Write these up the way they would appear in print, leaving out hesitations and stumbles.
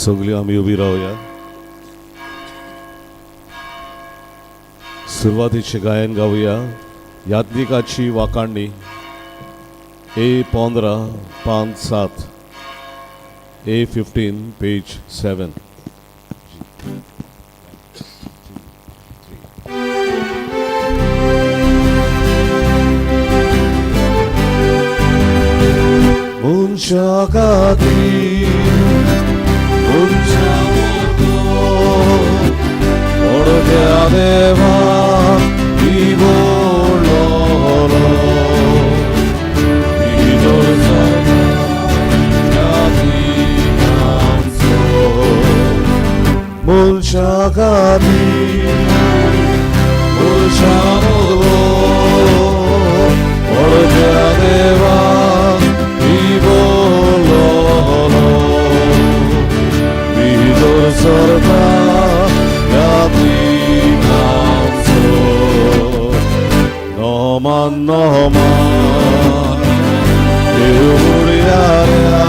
सगळीं आमी उबी रावया. सुरवातीचे गायन गावया यात्रिकाची वाकाणणी A15 5-7 A15 page 7. Muncia Gati, muncia porque además vivo loro y dolce Gati canso muncia Gati, muncia porque además vivo loro vidor sorta yatinamso no man euriarea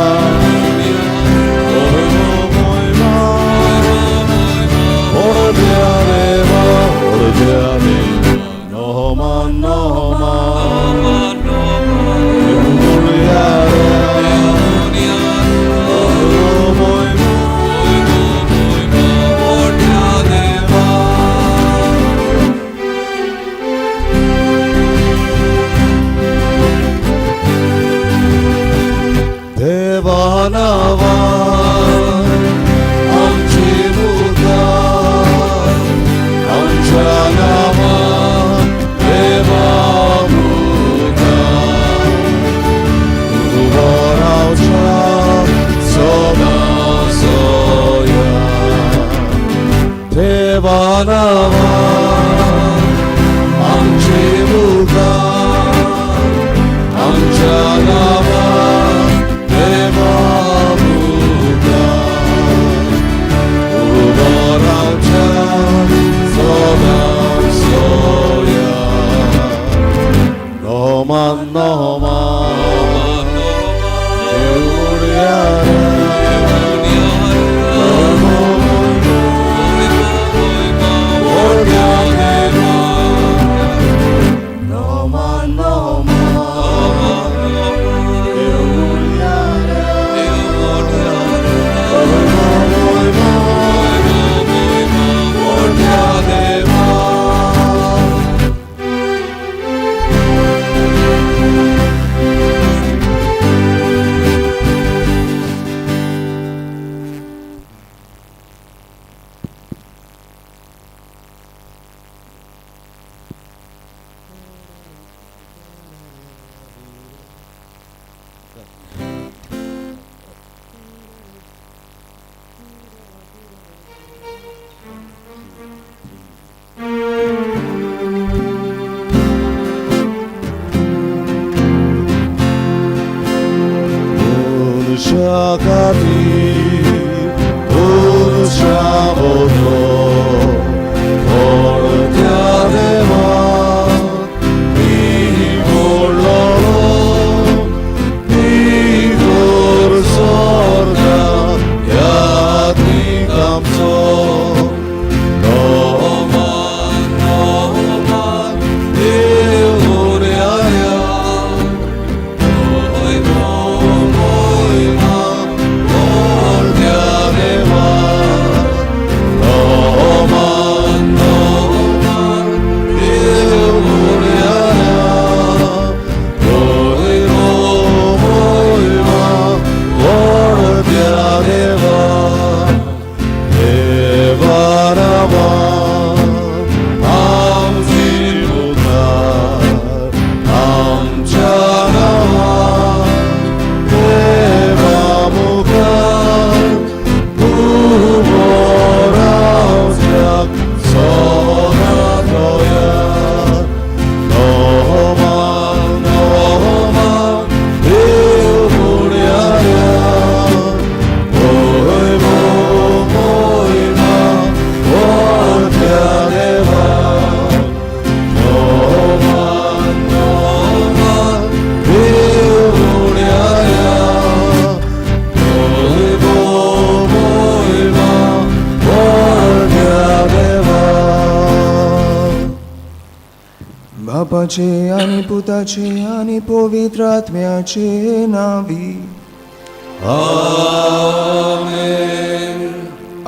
बापाचे आणि पुताचे आणि पवित्र आत्म्याचे नावी.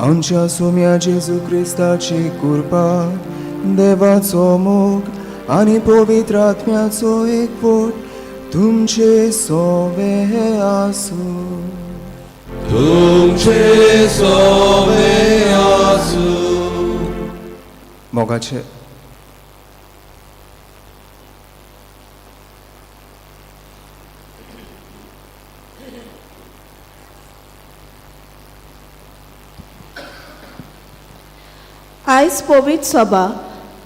आमच्या सोम्या जेजू ख्रिस्ताची कृपा, देवाचो मोग आणि पवित्र आत्म्याचो एकवट तुमचे सोबे आसू. तुमचे सोबे आसू. मोगाचे आयज पवित्र सभा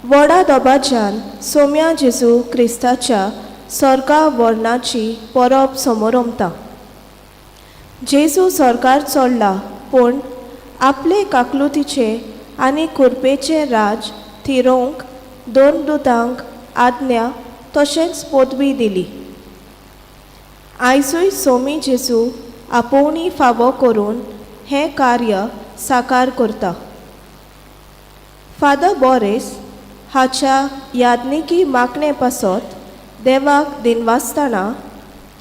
व्हडा दबाज्यान सोम्या जेजू क्रिस्ताच्या स्वर्गा वर्णाची परब समोरमता. जेजू स्वर्गार चडला, पूण आपले काकलुतीचे आनी कुरपेचे राज थिरोवंक दोन दुतांक आज्ञा तशेंच पदवी दिली. आयजूय सोमी जेजू आपोवणी फावो करून हें कार्य साकार करता. फादर बोरेस हाच्या यादनिकी मागणे पासत देवाक दिनवासतना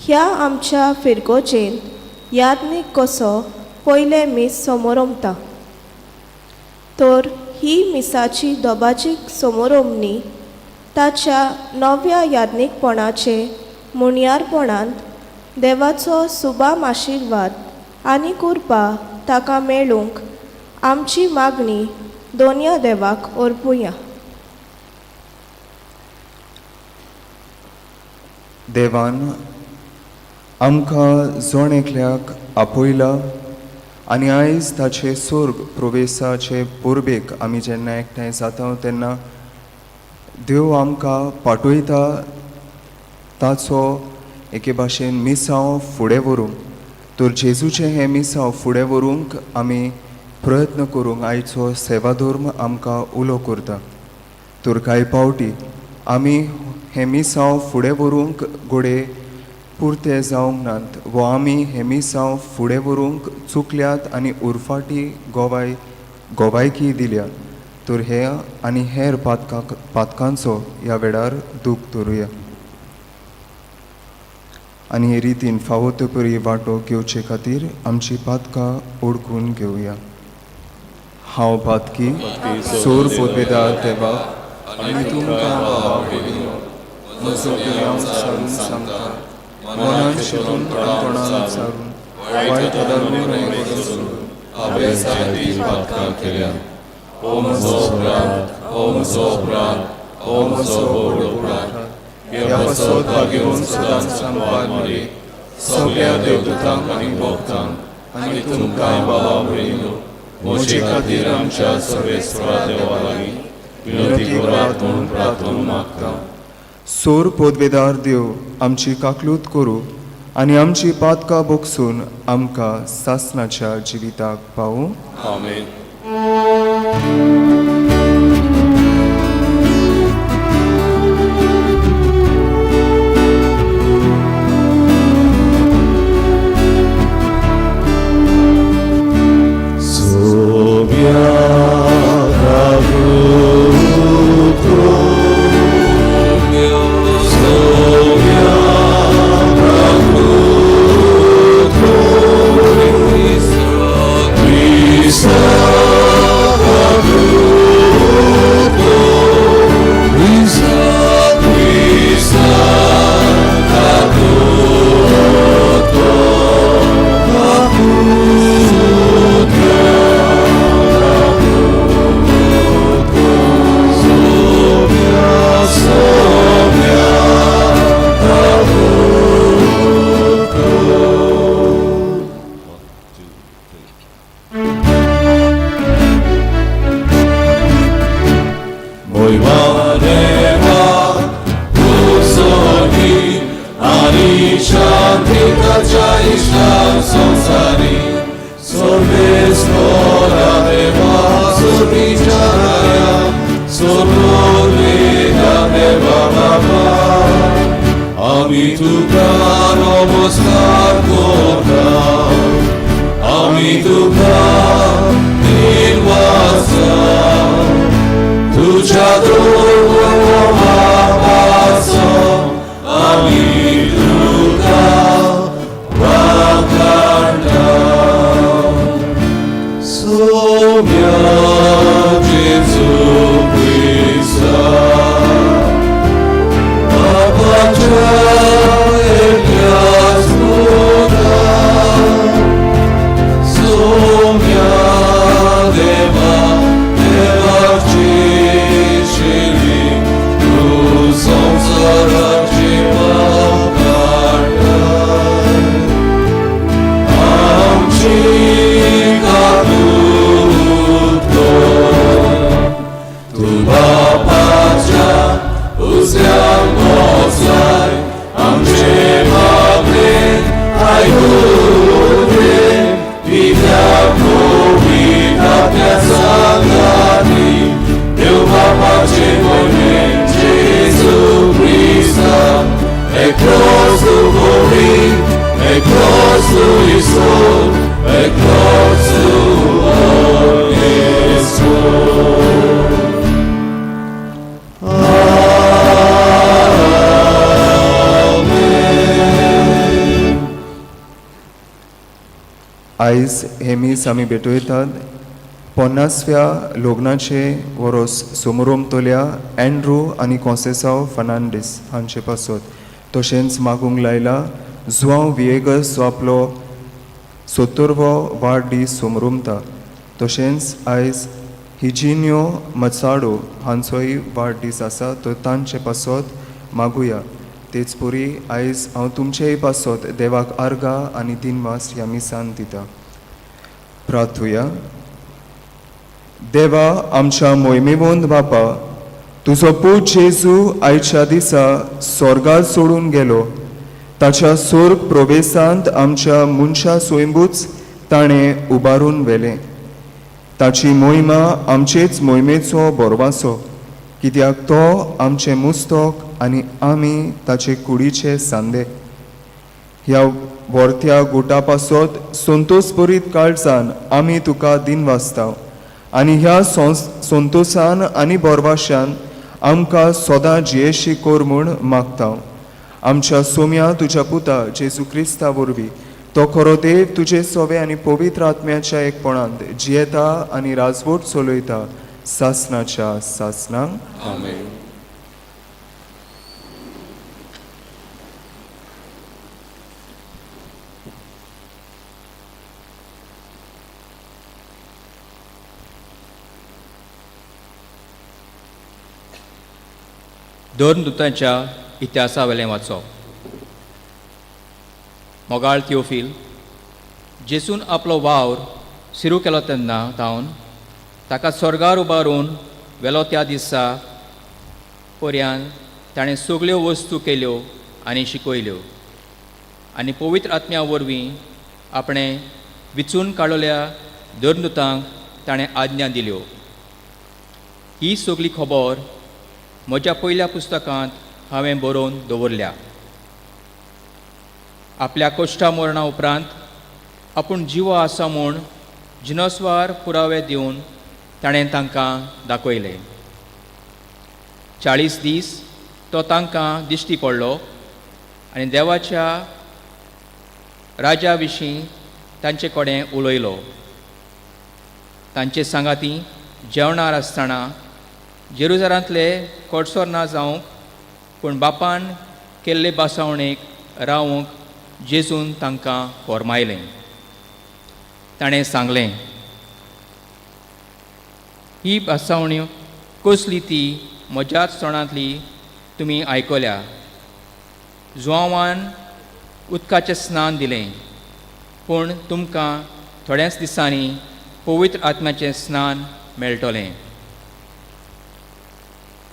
ह्या आमच्या फिरकोचेन यादनीक कसो पयले मीस समोरमता. तर ही मिसाची दोबाचीक समोरमणी ताच्या नव्या यादनीकपणाचे मुणयारपणांत देवाचो सुबाम आशिर्वाद आनी कृपा ताका मेळूंक आमची मागणी दोनया देवाक अर्पुया. देवान आमकां जोण एकल्याक आपयला आनी आयज ताचे स्वर्ग प्रवेशाचे पुर्बेक आमी जेन्ना एकठांय जाता तेन्ना देव आमकां पाठयता ताचो एके भाशेन मिसांव फुडें व्हरूंक. तर जेजूचें हें मिसांव फुडें व्हरूंक आमी प्रयत्न करूंक आयचो सेवा धर्म आमकां उलो करता. तर कांय पावटी आमी हें मिसांव फुडें व्हरूंक घोडे पुरते जावंक नात, वो आमी हें मिसांव फुडें व्हरूंक चुकल्यात आनी उरफाटी गोवायकी दिल्या. तर हे आनी हेर पातकांचो ह्या वेळार दूख धरुया आनी हे रितीन फावो ते परी वांटो घेवचे खातीर आमची पातकां ओळखून घेवया. हांव पातकी सोर पदवेदार देवा आनी तुमकां भावयलो म्हजो गुन्यांव सारून सांगता, मनान शिरून तोंडान सारून वायट धर्म सोडून हांवें जायतीं पातकां केल्या. ओ म्हजो प्राण, ओ म्हजो प्राण, ओ म्हजो व्हडलो प्राण, ह्या पासत घेवन सदांच सांबाळ मारी सगळ्या देवदूतांक आनी भक्तांक आनी तुमकां भावयलो म्हजे खातीर आमच्या सर्वेस्वरा देवा लागीं विनंती करात म्हूण प्रार्थना मागता. सोर पदवेदार देव आमची काकलूत करूं आनी आमची पातकां बोगसून आमकां सासणाच्या जिविताक पावूं. आमेन. Tuja आयज हे मीस आमी भेटयतात 50व्या लग्नाचे वरोस समारंभतल्या अँड्रू आनी कॉन्सेसाव फर्नांडीस हांचे पासत तशेंच मागूंक लायला जुआंव विएगस जो आपलो 70वो वाडदीस समारंभता. तशेंच आयज हिजिन्यो मचाडो हांचोय वाडदीस आसा तो तांचे पासत मागुया. तेच परी आयज हांव तुमचेय पासत देवाक आर्गां आनी दिनवास ह्या मिसान दिता. प्रार्थुया. देवा आमच्या मोहिमेवंत बापा, तुजो पूत जेजू आयच्या दिसा स्वर्गात सोडून गेलो. ताच्या स्वर्ग प्रवेशांत आमच्या मनशा स्वयंभूच ताणें उबारून व्हेलें. ताची मोहिमा आमचेच मोहिमेचो बोरवासो, कित्याक तो आमचें मुस्तक आनी आमी ताचे कुडीचे सांदे. ह्या वर्त्या गुटा पासत संतोषभरीत काळजान आमी तुका दिनवासताव आनी ह्या संतोशान आनी बोरवाशान आमकां सदां जियेशी कोर म्हूण मागताव. आमच्या सोम्या तुज्या पुता जेजू क्रिस्ता वरवीं तो खरो देव तुजे सोवे आनी पवित्र आत्म्याच्या एकपणांत जियेता आनी राजवट चलयता सासनाच्या सासनांक. आमेन. दोन दुतांच्या इतिहासा वेलें वाचप. मोगाळ थियोफील, जेसून आपलो वावर सुरू केलो तेन्ना तावन ताका स्वर्गार उबारून वेलो त्या दिसा पर्यंत ताणें सगल्यो वस्तू केल्यो आनी शिकयल्यो आनी पवित्र आत्म्या वरवीं आपणें विचून काडलेल्या दोन दुतांक ताणें आज्ञा दिल्यो. ही सगली खबर म्हज्या पयल्या पुस्तकांत हांवें बरोवन दवरल्या. आपल्या कश्टा मरणा उपरांत आपूण जिवो आसा म्हूण जिनस्वार पुरावे दिवन ताणें तांकां दाखयले. 40 दीस तो तांकां दिश्टी पडलो आनी देवाच्या राजा विशीं तांचे कडेन उलयलो. तांचे सांगाती जेवणार आसतना जेरुसलेमांतले कोडसोर ना जावंक पूण बापान केल्ले बासावणेक रावूंक जेजून तांकां फर्मायलें. ताणें सांगलें, ही बासावणी कसली ती म्हज्याच तोंडांतली तुमी आयकल्या. जुआंवान उदकाचें स्नान दिलें, पूण तुमकां थोड्याच दिसांनी पवित्र आत्म्याचें स्नान मेळटलें.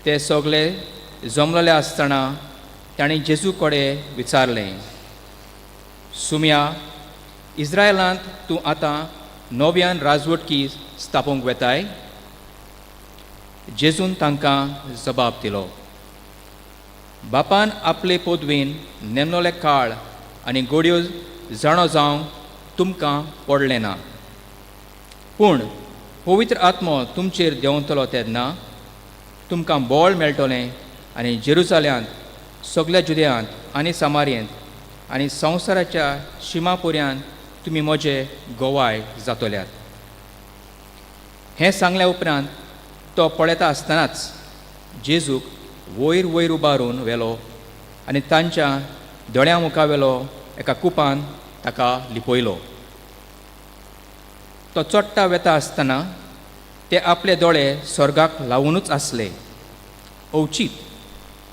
ते सगळे जमलेले आसतना ताणें जेजू कडेन विचारलें, सुम्या, इस्रायलांत तूं आतां नव्यान राजवटकी स्थापूंक वेताय? जेजून तांकां जबाब दिलो, बापान आपले पदवेन नेमलोले काळ आनी घडयो जाणो जावंक तुमकां पडलें ना. पूण पवित्र आत्मो तुमचेर देंवतलो तेन्ना तुमकां बळ मेळटलें आनी जेरुसलेमांत सगळ्या जुदेयांत आनी सामारियेंत आनी संवसाराच्या शिमा पर्यंत तुमी म्हजे गोवाय जातल्यात. हें सांगल्या उपरांत तो पळयता आसतनाच जेजूक वयर वयर उबारून व्हेलो आनी तांच्या दोळ्या मुखावेलो एका कुपान ताका लिपयलो. तो चोडटा वेता आसतना ते आपले दोळे स्वर्गाक लावूनच आसले. अवचीत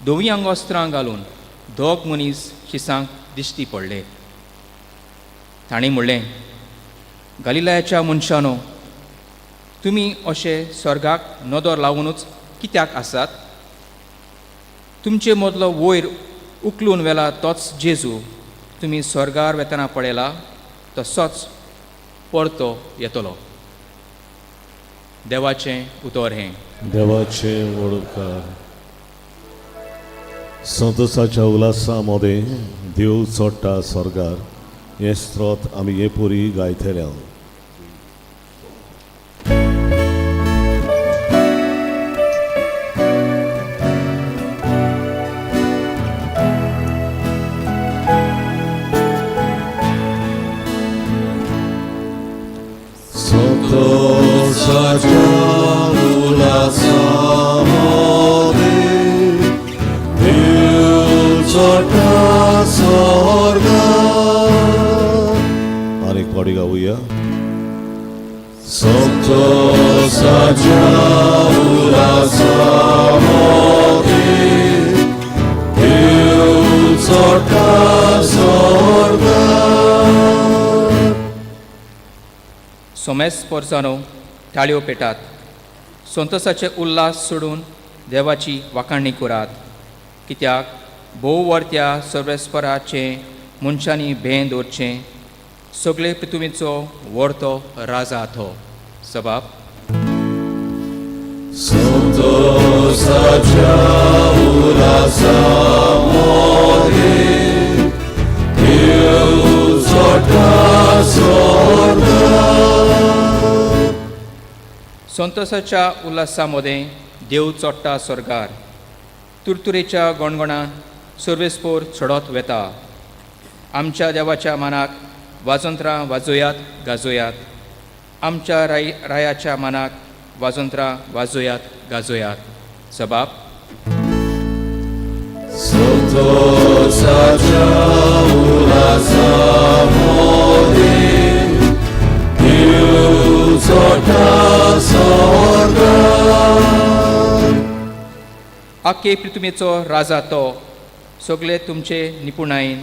दोवूय आंगोस्त्रां घालून दोग मनीस शिसांक दिश्टी पडले. तांणी म्हणलें, गलिलायाच्या मनशानो, तुमी अशे स्वर्गाक नदर लावूनच कित्याक आसात? तुमचे मदलो वयर उखलून व्हेला तोच जेजू तुमी स्वर्गार वेतना पळयला तसोच परतो येतलो. देवाचें उतर हें. देवाचे वळखकार. संतोषाच्या उल्हासामध्ये देव चोडटा स्वर्गार हे स्त्रोत आमी हे पोरी गायतले. संतोषाच्या उल्हासामध्ये देव चोडटा स्वर्गार. अनेक पाडी गाऊया. संतोषाच्या उल्हासामध्ये देव चोडटा स्वर्गार. सोमेस पोरसानो ताळयो पेटात. संतोसाचे उल्हास सोडून देवाची वाखाणणी करात. कित्याक भोव वर्त्या सर्वेस्पराचे मनशांनी भें दवरचें. सगळे पृथ्वीचो वर्तो राजा तो. सबाब संतोषाच्या उल्हासामध्ये देव चोडटा स्वर्गार. संतोसाच्या उल्हासामध्ये देव चोडटा स्वर्गार. तुरतुरेच्या गणगणान सर्वेस्पोर चडत वेता. आमच्या देवाच्या मानाक वाजोंत्रां वाजोयात गाजोयात. आमच्या रायाच्या मानाक वाजोंत्रां वाजोयात गाजोयात. सबाब संतोषाच्या उल्हासामध्ये देव चोडटा स्वर्गार. आख्खे पृथ्वीचो राजा तो. सगळे तुमचे निपुणायेन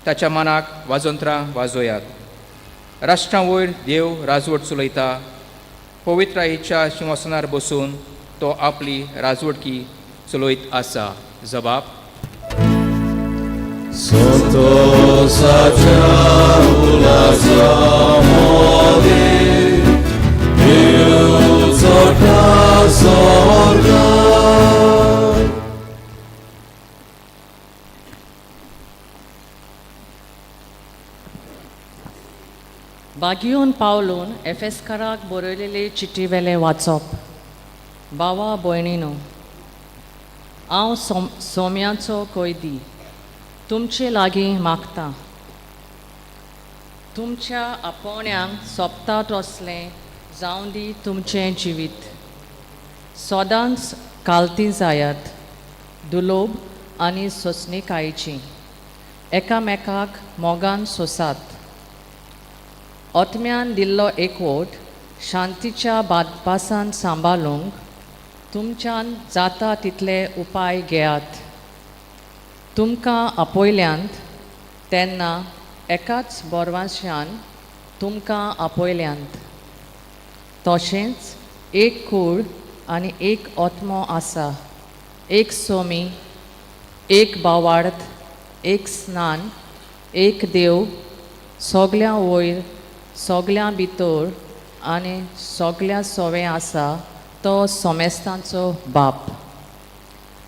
ताच्या मानाक वाजोंत्रां वाजोयात. राष्ट्रां वयर देव राजवट चलयता. पवित्रायेच्या सिंहासनार बसून तो आपली राजवटकी चलयत आसा. जबाब संतोषाच्या उल्हासामध्ये देव चोडटा स्वर्गार. बागीवन पावलून एफेसकाराक बरयलेले चिटी वेले वाचप. बावा भयणीनो, हांव सोम्याचो कैदी तुमचे लागीं मागतां. तुमच्या आपोवण्यांक सोबता तसलें जावं दी तुमचें जिवीत. सदांच कालती जायात, दुलोब आनी सोंसणीकायेची. एकामेकाक मोगान सोसात. ओतम्यान दिल्लो एकवट शांतीच्या बादपासान सांबाळूंक तुमच्यान जाता तितले उपाय घेयात. तुमकां आपयल्यांत तेन्ना एकाच बोरवांशान तुमकां आपयल्यांत. तशेंच एक कूड आनी एक ओतमो आसा. एक सोमी, एक बावार्थ, एक स्नान, एक देव, सोगल्या वयर, सोगल्या भितर आनी सोगल्या सोवें आसा तो सोमेस्तांचो बाप.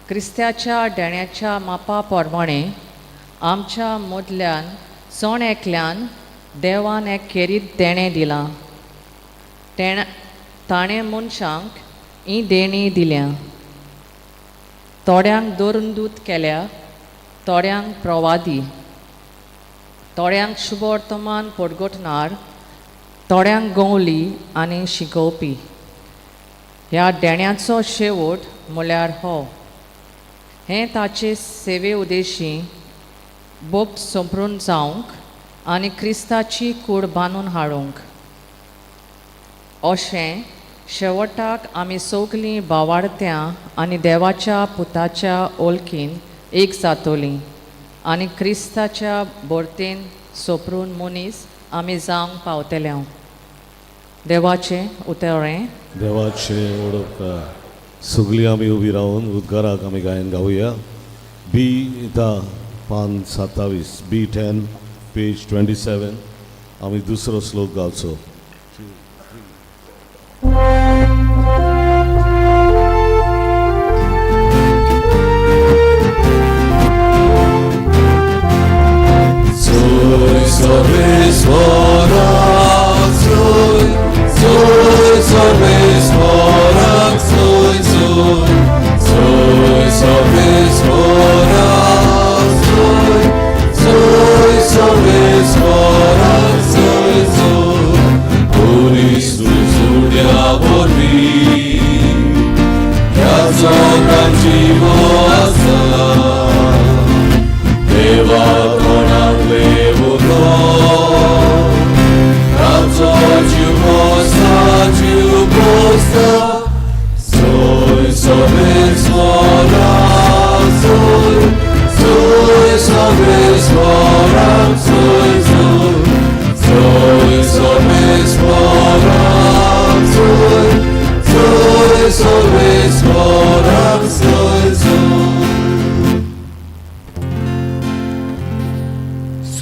क्रिस्त्याच्या देण्याच्या मापा प्रमाणे आमच्या मदल्यान सोण एकल्यान देवान एक खेरीत देणें दिलां. ताणें मनशांक ही देणी दिल्या. थोड्यांक दोरंदूत केल्या, थोड्यांक प्रवादी, थोड्यांक शुभवर्तमान पडगोटणार, थोड्यांक गवली आनी शिकोवपी. ह्या देण्याचो शेवट म्हळ्यार हो. हें ताचे सेवे उद्देशी बोग सोंपरून जावंक आनी क्रिस्ताची कूड बांदून हाडूंक. अशें शेवटाक आमी सगलीं भावार्थ्यां आनी देवाच्या पुताच्या ओळखीन एक जातोलीं आनी क्रिस्ताच्या बोरतेन सोंपरून मनीस आमी जावंक पावतले. देवाचें उतरें. देवाचे ओळखता सगळीं आमी उबी रावन उद्गाराक आमी गायन गावया. बी 10:27 B10 पेज 27 आमी दुसरो श्लोक गावचो.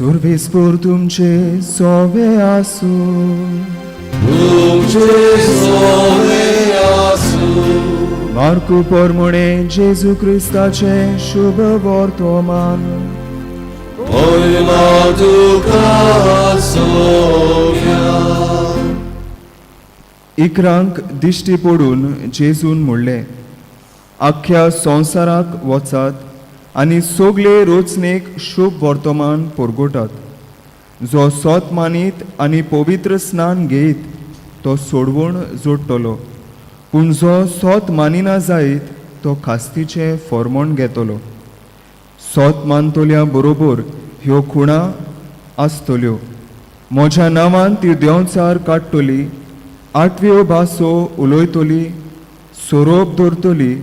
Survispor तुमचे सोवे आसू. मार्कू पोरमुणे जेजू क्रिस्ताचे शुभ वर्तमान. इकरांक दिश्टी पडून जेजून म्हणलें, आख्या संवसाराक वचात आनी सगळे रोचणेक शुभ वर्तमान परगटात. जो सोत मानीत आनी पवित्र स्नान घेयत तो सोडवून जोडटलो, पूण जो सोत मानिना जायत तो खास्तीचे फर्मोण घेतलो. सोत मानतोल्या बरोबर ह्यो खुणा आसतल्यो. म्हज्या नांवान ती देंवचार काडटली, 8व्यो भासो उलयतली, सोरोप धरतली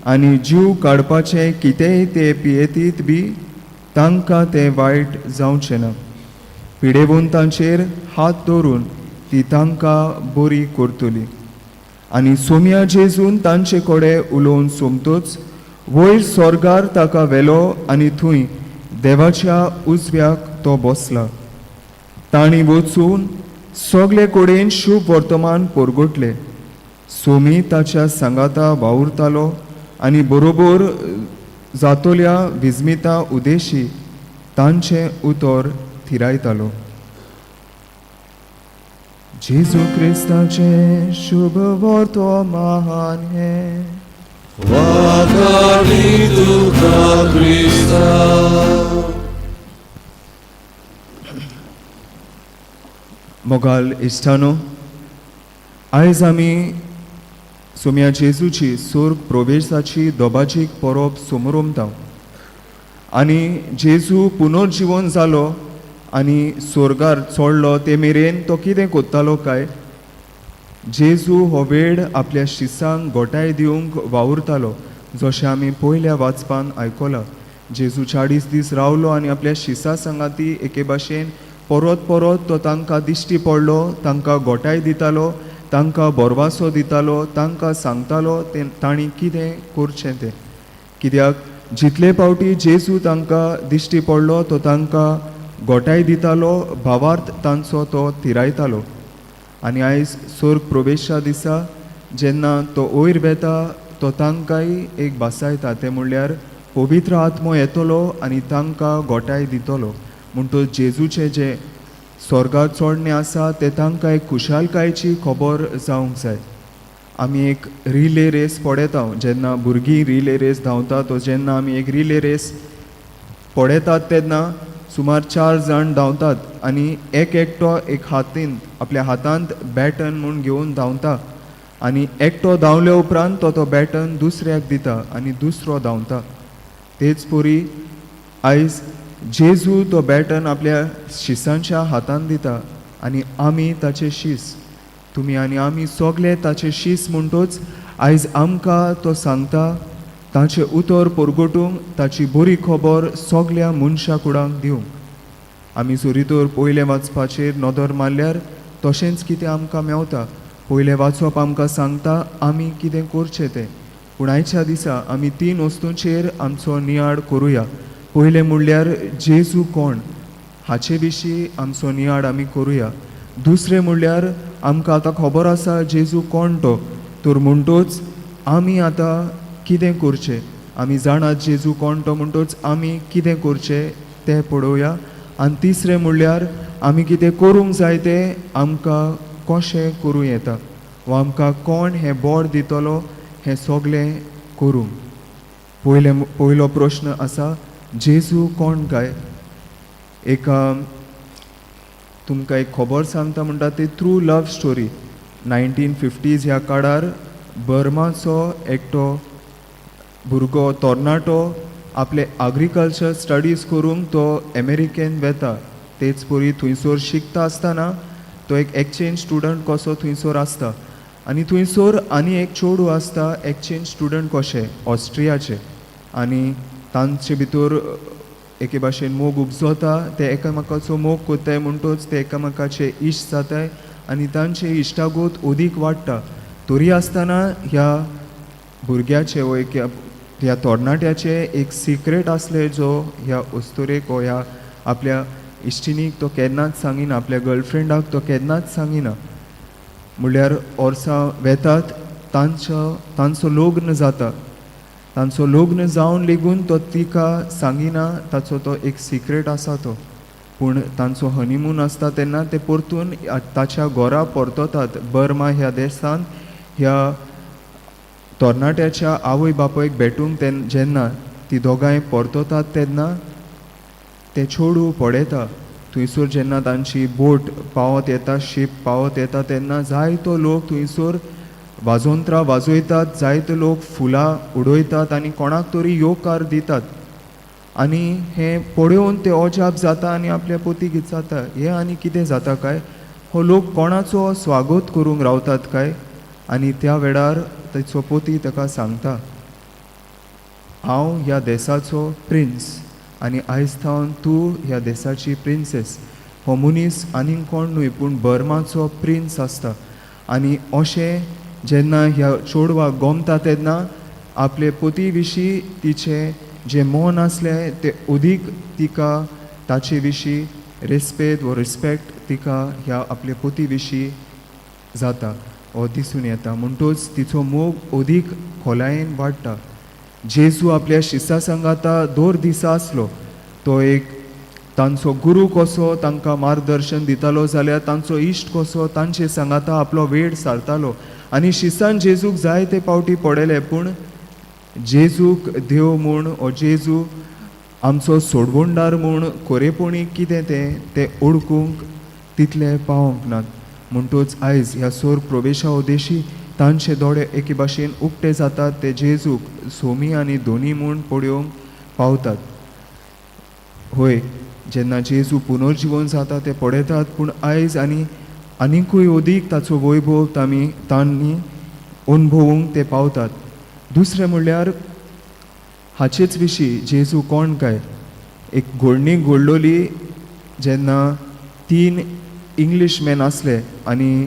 आनी जीव काडपाचें कितेंय ते पियेतीत बी तांकां तें वायट जावचें ना. पिडेवंतांचेर हात दवरून ती तांकां बरी करतली. आनी सोम्या जेजून तांचे कडेन उलोवन सोमतूच वयर स्वर्गार ताका व्हेलो आनी थंय देवाच्या उजव्याक तो बसला. तांणी वचून सगळे कडेन शुभ वर्तमान परगटले. सोमी ताच्या सांगाता वावुरतालो आनी बरोबर जातोल्या विजमिता उदेशी तांचे उतर थिरायतालो. जेजू क्रिस्ताचे शुभ वर्तमान हे. मोगाल इश्टानो, आयज आमी सोम्या जेजूची स्वर्ग प्रवेशाची दोबाजीक परब समोरमता. आनी जेजू पुनर्जीवन जालो आनी स्वर्गार चोडलो ते मेरेन तो कितें कोत्तालो काय, जेजू हो वेळ आपल्या शिसांक गोटाय दिवंक वावुरतालो. जशें आमी पयल्या वाचपान आयकलां, जेजू 40 दीस रावलो आनी आपल्या शिसा सांगाती एके भाशेन परत परत तो तांकां दिश्टी पडलो, तांकां गोटाय दितालो, तांकां बोरवासो दितालो, तांकां सांगतालो ते तांणी कितें करचें तें. कित्याक जितले पावटी जेजू तांकां दिश्टी पडलो तो तांकां गोटाय दितालो, भावार्थ तांचो तो थिरायतालो. आनी आयज स्वर्ग प्रवेशा दिसा जेन्ना तो वयर वेता तो तांकांय एक भासायता, तें म्हणल्यार पवित्र आत्मो येतलो आनी तांकां गोटाय दितलो. म्हणटच जेजूचे जे स्वर्गात चोडणें आसा तें तांकां एक खुशालकायेची खबर जावंक जाय. आमी एक रिले रेस पळयता, जेन्ना भुरगीं रिले रेस धांवता तो जेन्ना आमी एक रिले रेस पळयतात तेन्ना सुमार 4 जाण धांवतात आनी एक एकटो एक हातीन आपल्या हातांत बॅटन म्हूण घेवन धांवता आनी एकटो धांवल्या उपरांत तो बॅटन दुसऱ्याक दिता आनी दुसरो धांवता. तेच परी आयज जेजू तो बॅटन आपल्या शिसांच्या हातान दिता आनी आमी ताचे शीस. तुमी आनी आमी सोगले ताचे शीस म्हणटोच आयज आमकां तो सांगता ताचे उतर परगटूंक ताची बरी खबर सोगल्या मनशा कुडांक दिवंक. आमी सुरितोर पयले वाचपाचेर नदर मारल्यार तशेंच कितें आमकां मेवता. पयलें वाचप आमकां सांगता आमी कितें करचें तें. पूण आयच्या दिसा आमी 3 वस्तूंचेर आमचो नियाळ करुया. पयलें म्हणल्यार जेजू कोण हाचे विशीं आमचो नियाळ आमी करुया. दुसरें म्हणल्यार आमकां आतां खबर आसा जेजू कोण तो, तर म्हणटोच आमी आतां कितें करचें. आमी जाणात जेजू कोण तो म्हणटोच आमी कितें करचें तें पळोवया. आनी तिसरें म्हणल्यार आमी कितें करूंक जाय तें आमकां कशें करूं येता वा आमकां कोण हें बोड दितलो हें सोगलें करूंक. पयलो प्रश्न आसा जेजू कोण काय. तुमकां एक खबर सांगता म्हणटा ती ट्रू लव स्टोरी. 1950s ह्या काळार बर्माचो एकटो भुरगो तरणाटो आपले एग्रीकल्चर स्टडीज करूंक तो अमेरिकेन वेता. तेच परी थंयसर शिकता आसतना तो एक एक्सचेंज स्टुडंट कसो थंयसर आसता आनी थंयसर आनी एक चेडूं आसता एक्सचेंज स्टुडंट कशें ऑस्ट्रियाचे. आनी तांचे भितर एके भाशेन मोग उपजता. ते एकामेकाचो मोग कोत्ताय म्हणटोच ते एकामेकाचे इश्ट जाताय आनी तांचे इश्टागोत अदीक वाडटा. तरी आसतना ह्या भुरग्याचे वो ह्या तरणाट्याचे एक सिक्रेट आसले जो ह्या अस्तुरेक वो ह्या आपल्या इश्टिनीक तो केन्नाच सांगिना, आपल्या गर्लफ्रेंडाक तो केन्नाच सांगिना. म्हणल्यार वर्सां वेतात तांचो लग्न जाता. तांचो लग्न जावन लेगून तो तिका सांगिना, ताचो तो एक सिक्रेट आसा तो. पूण तांचो हनीमून आसता तेन्ना ते परतून ताच्या घरा परततात. बर्मा ह्या देशांत ह्या तरणाट्याच्या आवय बापायक भेटूंक जेन्ना ती दोगांय परततात तेन्ना ते चेडूं पडयता. थंयसर जेन्ना तांची बोट पावत येता, शीप पावत येता तेन्ना जायतो लोक थंयसर वाजोंत्रां वाजयतात, जायते लोक फुलां उडयतात आनी कोणाक तरी येवकार दितात. आनी हें पळोवन ते अजाप जाता आनी आपल्या पोतीक विचारता हें आनी कितें जाता काय. हो लोक कोणाचो स्वागत करूंक रावतात काय. आनी त्या वेळार ताचो पोती ताका सांगता हांव ह्या देशाचो प्रिन्स आनी आयज थावन तूं ह्या देशाची प्रिन्सेस. हो मनीस आनीक कोण न्हय पूण बर्माचो प्रिन्स आसता. आनी अशें जेन्ना ह्या चेडवाक गमता तेन्ना आपले पोती विशीं तिचें जें मन आसलें तें अदीक तिका ताचे विशीं रिस्पेक्ट तिका ह्या आपल्या पोती विशीं जाता हो दिसून येता. म्हणटूच तिचो मोग अदीक खोलायेन वाडटा. जेजू आपल्या शिसा सांगाता दर दिसा आसलो. तो एक तांचो गुरू कसो तांकां मार्गदर्शन दितालो जाल्यार तांचो इश्ट कसो तांचे सांगाता आपलो वेळ सारतालो. आनी शिसान जेजूक जायते पावटी पडले पूण जेजूक देव म्हूण ओ जेजू आमचो सोडवणदार म्हूण खरेपणी कितें तें ओळखूंक तितलें पावोंक नात. म्हणटूच आयज ह्या सोर प्रवेशा उदेशी तांचे दोळे एके भाशेन उक्ते जातात. ते जेजूक सोमी आनी दोनी म्हूण पळोवंक पावतात. होय, जेन्ना जेजू पुनर्जीवन जाता ते पळयतात पूण आयज आनीकूय अदीक ताचो वैभव तांणी अनुभवूंक ते पावतात. दुसरें म्हणल्यार हाचेच विशीं जेजू कोण काय. एक घोडणी घोडलोली जेन्ना 3 इंग्लीशमॅन आसले आनी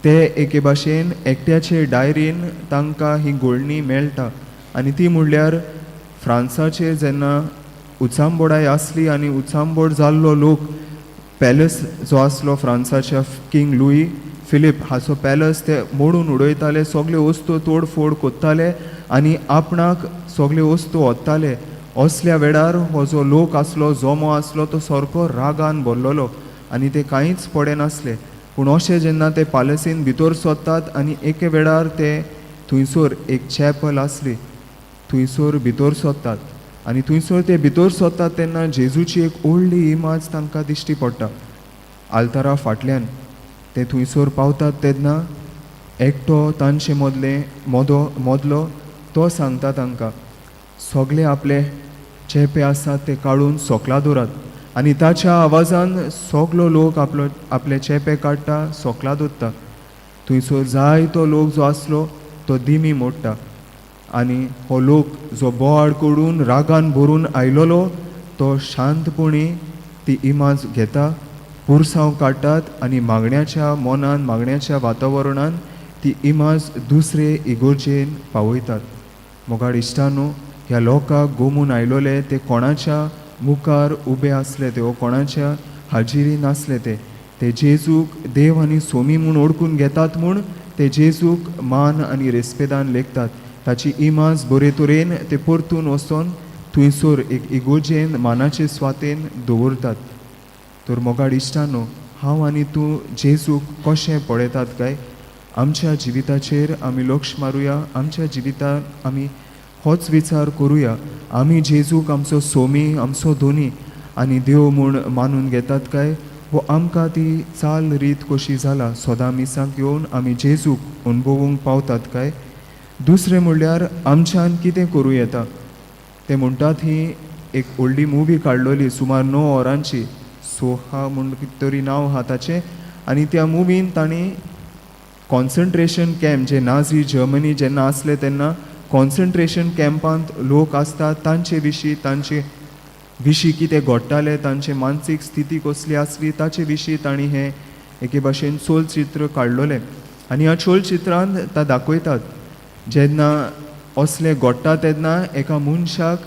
ते एके भाशेन एकट्याचे डायरीन तांकां ही घोडणी मेळटा. आनी ती म्हणल्यार फ्रांसाचेर जेन्ना उचांबोडाय आसली आनी उचांबोड जाल्लो लोक पॅलस जो आसलो फ्रांसाच्या किंग लुई फिलीप हाचो पॅलस ते मोडून उडयताले, सगल्यो वस्तू तोडफोड कोत्ताले आनी आपणाक सगल्यो वस्तू व्हरताले. असल्या वेळार हो जो लोक आसलो, जोमो आसलो, तो सारको रागान भरलेलो आनी ते कांयच पडे नासले. पूण अशें जेन्ना ते पॅलसीन भितर सरतात आनी एके वेळार ते थंयसर एक चॅपल आसली, थंयसर भितर सरतात आनी थंयसर ते भितर सरतात तेन्ना जेजूची एक व्हडली इमाज तांकां दिश्टी पडटा. आल्तारा फाटल्यान ते थंयसर पावतात तेन्ना एकटो तांचे मदलो तो सांगता तांकां सगळे आपले चेपे आसात ते काडून सोकला दवरात आनी ताच्या आवाजान सगलो लोक आपले चेपे काडटा सोकला दवरता. थंयसर जायतो लोक जो आसलो तो दिमी मोडटा आनी हो लोक जो बोवाळ करून रागान भरून आयलोलो तो शांतपणी ती इमाज घेता, पुरसांव काडटात आनी मागण्याच्या मनान मागण्याच्या वातावरणान ती इमाज दुसरे इगोर्जेन पावयतात. मोगाड इश्टानो, ह्या लोकांक गोमून आयलोले ते कोणाच्या मुखार उबे आसले ते वो कोणाच्या हाजिरीन आसले ते जेजूक देव आनी सोमी म्हूण ओळखून घेतात म्हूण ते जेजूक मान आनी रेस्पेदान लेखतात. ताची इमाज बरे तरेन ते परतून वचोन थंयसर एक इगोजेन मानाचे स्वातेन दवरतात. तर मोगाड इश्टानो, हांव आनी तूं जेजूक कशें पळयतात काय? आमच्या जिविताचेर आमी लक्ष मारुया, आमच्या जिवितांत आमी होच विचार करुया, आमी जेजूक आमचो सोमी आमचो धोनी आनी देव म्हूण मानून घेतात काय? वो आमकां ती चाल रीत कशी जाला सोदां मिसाक येवन आमी जेजूक अणभवूंक पावतात काय? दुसरें म्हणल्यार आमच्यान कितें करूं येता ते म्हणटात. ही एक व्हडली मुवी काडलोली सुमार 9 वरांची, सोहा म्हूण कितें तरी नांव आहा ताचें, आनी त्या मुवीन तांणी कॉन्सन्ट्रेशन कॅम्प जे नाझी जर्मनी जेन्ना आसले तेन्ना कॉन्सन्ट्रेशन कॅम्पांत लोक आसतात तांचे विशीं कितें घडटालें, तांचे मानसीक स्थिती कसली आसली ताचे विशीं तांणी हें एके भाशेन चलचित्र काडलोलें. आनी ह्या चलचित्रांत ता दाखयतात जेन्ना असलें घडटा तेन्ना एका मनशाक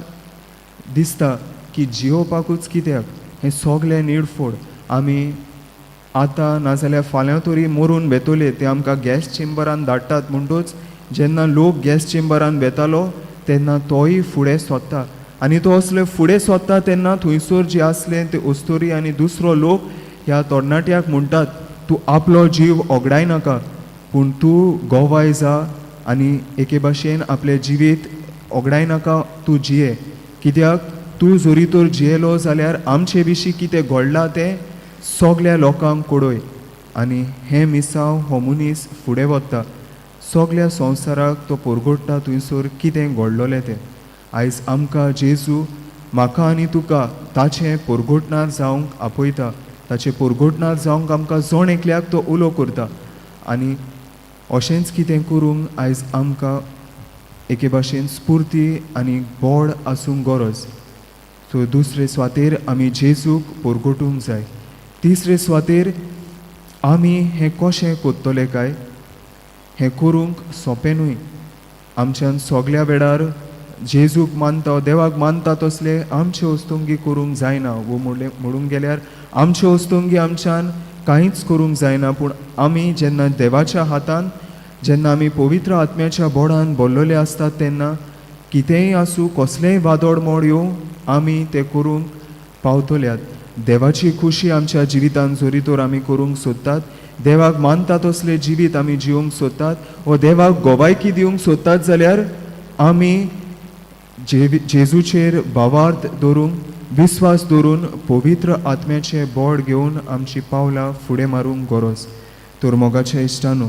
दिसता की जियोवपाकूच कित्याक, हें सगलें निडफोड, आमी आतां नाजाल्यार फाल्यां तरी मरून बेतोले, ते आमकां गॅस चेंबरान धाडटात. म्हणटूच जेन्ना लोक गॅस चेंबरान बेतालो तेन्ना तोय फुडें सोदता आनी तो असले फुडें सोदता तेन्ना थंयसर जे आसले ते ओस्तोरी आनी दुसरो लोक ह्या तरणाट्याक म्हणटात, तूं आपलो जीव ओगडाय नाका पूण तूं गोवाय जा आनी एके भाशेन आपलें जिवीत ओगडाय नाका, तूं जिये, कित्याक तूं जोरी तर जियेलो जाल्यार आमचे विशीं कितें घडलां तें सगल्या लोकांक कळय. आनी हें मिसांव हो मनीस फुडें वता, सगल्या संवसाराक तो परगोडटा थंयसर कितें घडलोलें तें. आयज आमकां जेजू म्हाका आनी तुका ताचें परगोटणार जावंक आपयता, ताचें परगोटणार जावंक आमकां जण एकल्याक तो उलो करता. आनी अशेंच कितें करूंक आयज आमकां एके भाशेन स्फूर्ती आनी बोड आसूंक गरज. सो दुसरे स्वातेर आमी जेजूक परगोटूंक जाय. तिसरे स्वातेर आमी हें कशें कोत्तले काय? हें करूंक सोंपें न्हय. आमच्यान सगल्या वेळार जेजूक मानता, देवाक मानता तसले आमचे वस्तुंगी करूंक जायना. वो म्हणूंक गेल्यार आमचे वस्तुंगी आमच्यान कांयच करूंक जायना. पूण आमी जेन्ना देवाच्या हातान, जेन्ना आमी पवित्र आत्म्याच्या बोडान भरलेले आसतात तेन्ना कितेंय आसूं, कसलेंय वादळ मोड येवं, आमी तें करूंक पावतल्यात. देवाची खुशी आमच्या जिवितान जोरी तर आमी करूंक सोदतात, देवाक मानता तसले जिवीत आमी जिवंक सोदतात, व देवाक गोवायकी दिवंक सोदतात जाल्यार आमी जेजूचेर भावार्थ दवरून, विस्वास दवरून पवित्र आत्म्याचें बोड घेवन आमची पावलां फुडें मारूंक गरज. तर मोगाच्या इश्टानो,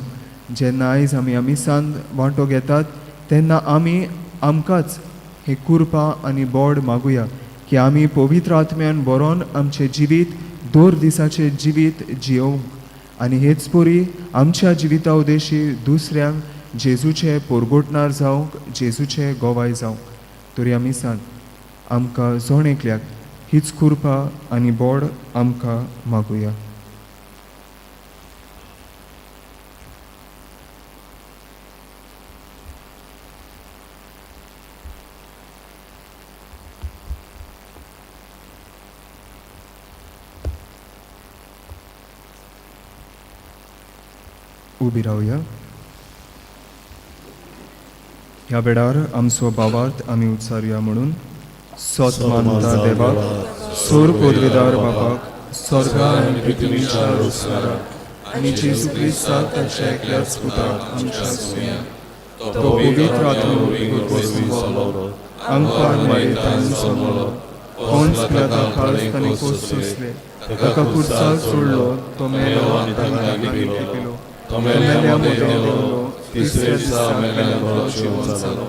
जेन्ना आयज आमी मिसांत वांटो घेतात तेन्ना आमी आमकांच हे कुरपा आनी बोड मागुया की आमी पवित्र आत्म्यान बरोवन आमचें जिवीत दर दिसाचें जिवीत जियोवंक आनी हेच परी आमच्या जिविता उदेशी दुसऱ्यांक जेजूचे परगोटणार जावंक, जेजूचे गोवाय जावंक. तरी आमी सांग आमकां जण एकल्याक हीच कुरपा आनी बोड आमकां मागुया. उबी रावया. ह्या वेळार आमचो भावार्थ आमी उच्चारुया म्हणून सोत मानता देवाक, सोर पदवीदार बापाक, स्वर्गा आनी पृथ्वीच्या रोसकाराक आनी जेजू क्रिस्ताक ताच्या एकल्याच पुताक आमच्या सुयाक तो पवित्र आत्म्यान बसलो आमकां मारितान जमलो, कोंच पिलाता खास तांणी कोस सोंसले, ताका कुर्सार सोडलो, तो मेलो आनी ताका पिलो, तो मेल्या मध्ये देवलो तिसरे दिसा मेल्यान परत जिवन जालो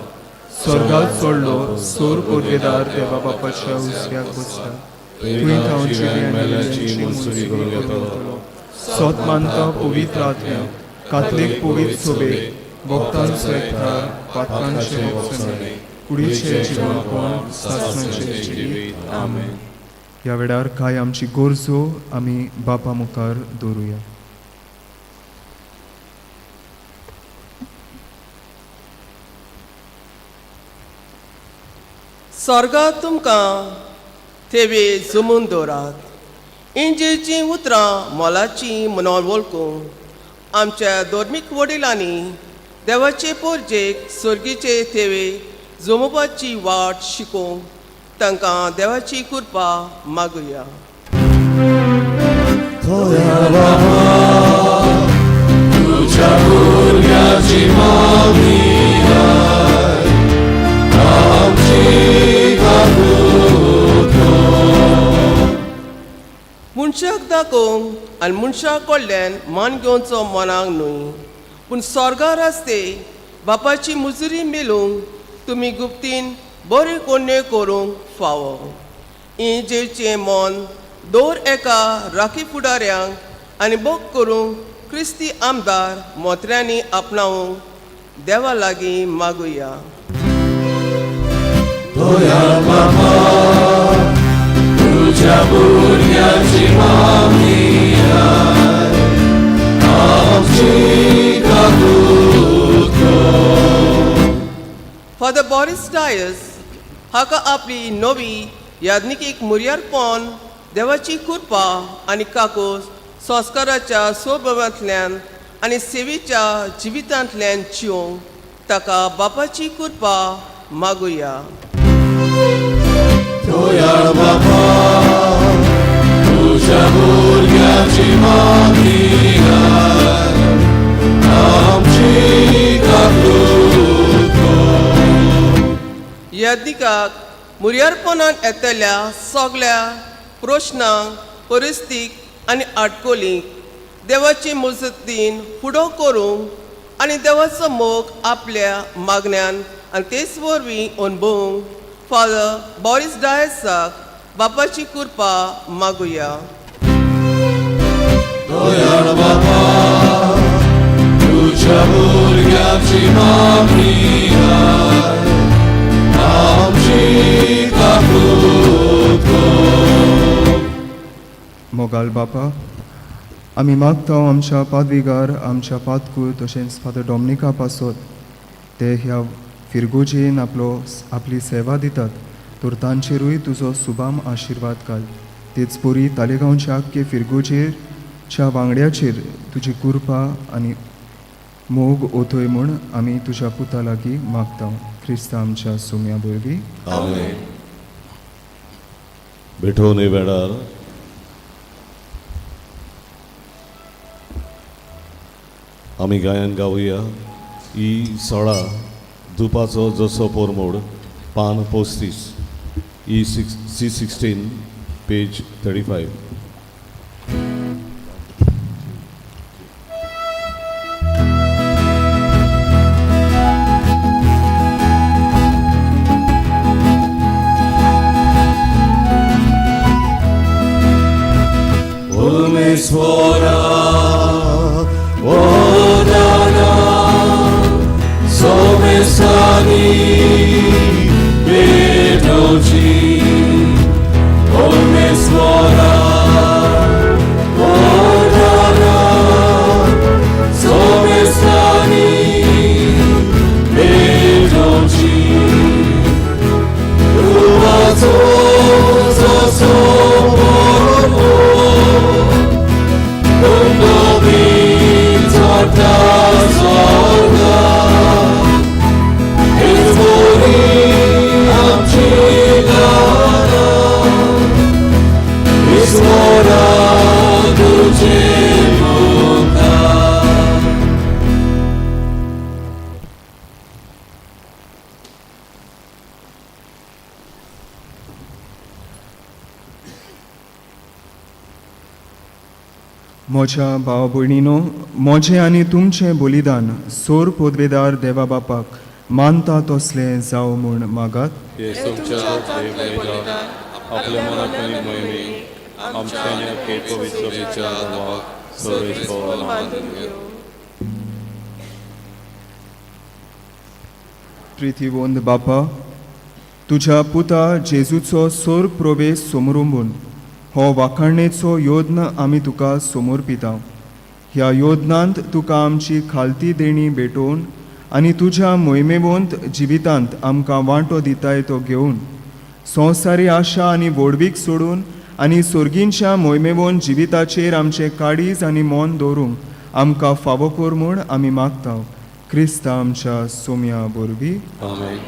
स्वर्गात सोडलो सोर पोरगेदार देवा बापाच्या हुसऱ्याक बसला तुई थांवची आनी मेल्याची मुसुरी करून घेतलो सोत मानता पवित्र आत्म्या कातलीक पवित्र सोबे भक्तांचो एकठार पातकांचे मोक्षणे कुडीचे जिवन कोण सासणांचे जिवीत आमेन. ह्या वेळार कांय आमची गोरजो आमी बापा मुखार दवरुया. स्वर्गात तुमकां थेवे जमून दवरात. इंजेची उतरां मोलाची म्हणून वळखून आमच्या धर्मीक वडिलांनी देवाचे पोरजेक सर्गीचे थेवे जमोवपाची वाट शिकोवंक तांकां देवाची कृपा मागुया. तुझ्या भुरग्याची मागणी मनशाक दाखोवंक आनी मनशाक कडल्यान मान घेवचो मनाक न्हय पूण स्वर्गार आसते बापाची मुजुरी मेळूंक तुमी गुप्तीन बरे कोण्यो करूंक फावो. इंजेचें मन दौर एका राखी फुडाऱ्यांक आनी बोग करूंक क्रिस्ती आमदार मोत्र्यांनी आपणावंक देवा लागीं मागुया. तुझ्या भुरग्याची मागणी आमची काकूत फादर बॉरिस डायस हाका आपली नवी याज्ञिकीक मुर्यारपण देवाची कृपा आनी काकोस संस्काराच्या स्वभावांतल्यान आनी सेवेच्या जिवितांतल्यान जिवंक ताका बापाची कृपा मागुया. दोयाळ बापा तुझ्या भुरग्याची मागणी आमची काकूत याज्ञिकाक मुर्यारपणान येतल्या सगळ्या प्रश्नांक परिस्थितीक आनी आडकोलीक देवाचे मजतीन फुडो करूंक आनी देवाचो मोग आपल्या मागण्यांन आनी तेच वरवीं अणभवूंक फादर बॉरिस डायसाक बापाची कृपा मागुया. दोयाळ बापा तुझ्या भुरग्याची मागणी आमची काकूत मोगाल बापा आमी मागता आमच्या पादविगार आमच्या पातकूळ तशेंच फादर डॉमनिका पासत ते ह्या फिरगोजेन आपली सेवा दितात तर तांचेरूय तुजो सुबाम आशिर्वाद घाल. तेच पोरी तालेगांवच्या आख्खे फिरगोजेच्या वांगड्याचेर तुजी कृपा आनी मोग ओथय म्हूण आमी तुज्या पुता लागीं मागता. क्रिस्ता आमच्या सुम्या वरवीं आमेन. भेटोवने वेळार आमी गायन गावया ही सोळा दुपाचो जसो पोरमोड पान 35 C16 page 35. Svora, Odana, Somesani, Betoci, Svora, Odana, Somesani, Betoci, Ruazo, Zoso, म्हज्या भाव भयणीनो, म्हजें आनी तुमचें बलिदान सोर पोदवेदार देवा बापाक मानता तसलें जावं म्हूण मागात. येसूच्या बलिदान आपल्या मनाकनी मोहिनी आमच्या पवित्र विचाराक सर्वेस्पर मानून घेवं. प्रितीवंत बापा, तुज्या पुता जेजूचो स्वर्ग प्रवेश समरुंबून हो वाखाणणेचो योद्न आमी तुका समर्पिता. ह्या योजनांत तुका आमची खालती देणी भेटोवन आनी तुज्या मोहिमेवंत जिवितांत आमकां वांटो दिताय तो घेवन संवसारी आशा आनी वडवीक सोडून आनी सर्गींच्या मोहिमेवंत जिविताचेर आमचें काळीज आनी मोन दवरूंक आमकां फावो कर म्हूण आमी मागता. क्रिस्ता आमच्या सोम्या वरवीं. आमेन.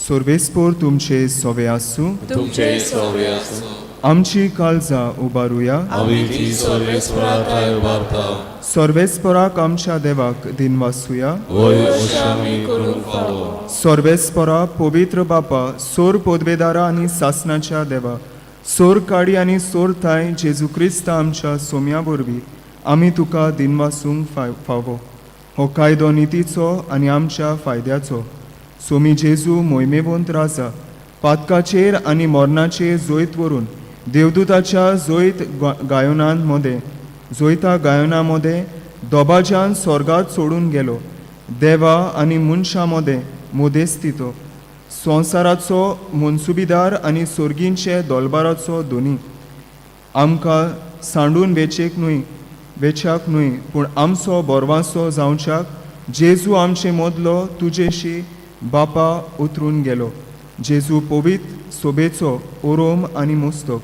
सर्वेस्पर तुमचे सोवे आसूं. तुमचे सवय आसूं. आमची काळजां उबारुया. आमी ती सर्वेस्पराताय उबारता. सर्वेस्पराक आमच्या देवाक दिनवासुया. वय आमी करूंक फावो. सर्वेस्परा पवित्र बापा, सोर पोदवेदारा आनी सासणाच्या देवा, सोर काडी आनी सोर थाय जेजू क्रिस्ता आमच्या सोम्या वरवीं आमी तुका दिनवासूंक फावो. हो कायदो नितीचो आनी आमच्या फायद्याचो. सोमी जेजू मोहिमेवंत राजा पातकाचेर आनी मरणाचेर जोयत व्हरून देवदूताच्या जोयता गायना मदें दोबाज्यान स्वर्गात सोडून गेलो. देवा आनी मनशां मदें मोदेस्तितो, संवसाराचो मनसुबीदार आनी सर्गींचे दोलबाराचो दोनी. आमकां सांडून वेचाक न्हय पूण आमचो बोरवासो जावच्याक जेजू आमचे मदलो तुजेशी बापा उतरून गेलो. जेजू पवित्र सोबेचो ओरोम आनी मस्तक.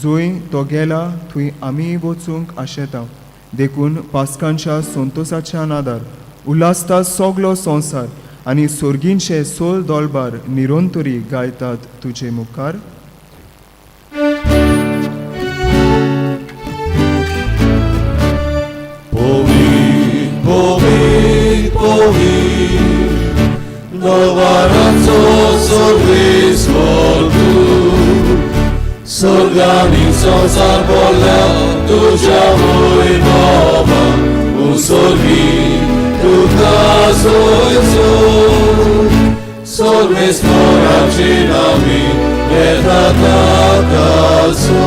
जंय तो गेला थंय आमी वचूंक आशेता. देखून पास्कांच्या संतोसाच्या नादार उल्हासता सगलो संवसार आनी सर्गींचे सोल दोलबार निरोंतरी गायतात तुजे मुखार. Dovaraco सर्वेस्पर तू, स्वर्गानी संसार बोल्या तुझ्या वैभवान, उसर्गी तुका सोयसो. सर्वेस्पराची नामी येता ताकासो.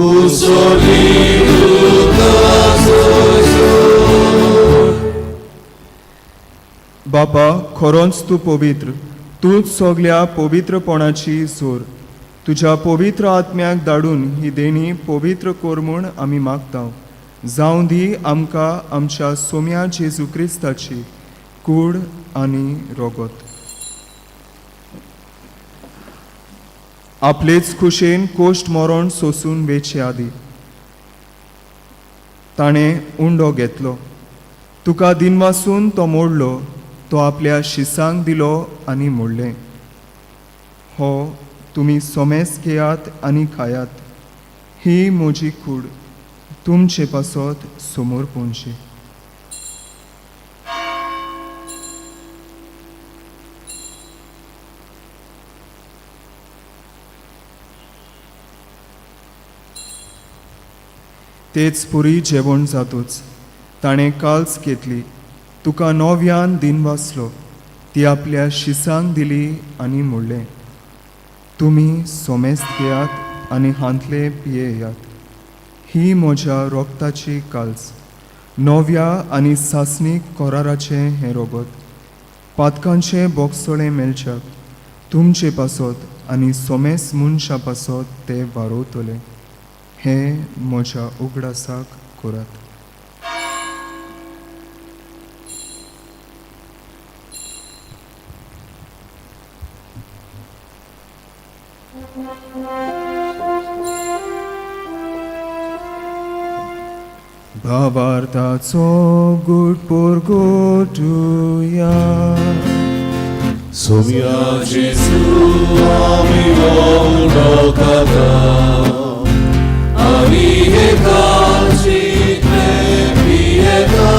उसर्गी तुका सोयसो. बापा, खरोच तूं पवित्र. तूंच सगल्या पवित्रपणाची जोर. तुज्या पवित्र आत्म्याक धाडून ही देणी पवित्र कर म्हूण आमी मागता. जावं दी आमकां आमच्या सोम्या जेजू क्रिस्ताची कूड आनी रोगत. आपलेच खुशेन कोश्ट मरण सोसून वेचे आदी ताणें उंडो घेतलो. तुका दिनवासून तो मोडलो. तो आपल्या शिसांक दिलो आनी मोडलें. हो तुमी सोमेस घेयात आनी खायात. ही म्हजी कूड. तुमचे पासत समोर पोंची. तेच पुरी जेवण जातूच ताणें काल्स घेतली. तुका नव्यान दिनवासलो. ती आपल्या शिसांक दिली आनी मोडलें. तुमी सोमेस्त घेयात आनी हांतले पियेयात. ही म्हज्या रोगताची काल्स. नव्या आनी सासणीक कोराराचें हें रोगत. पातकांचे बोगसोळे मेलच्याक तुमचे पासत आनी सोमेस मनशा पासत ते वारोवतले. हें म्हज्या उगडासाक करात. भावार्थाचो गुट पोरगोटुया. सोम्या जेजू आमी वळखता. आमी एकाची पियेता.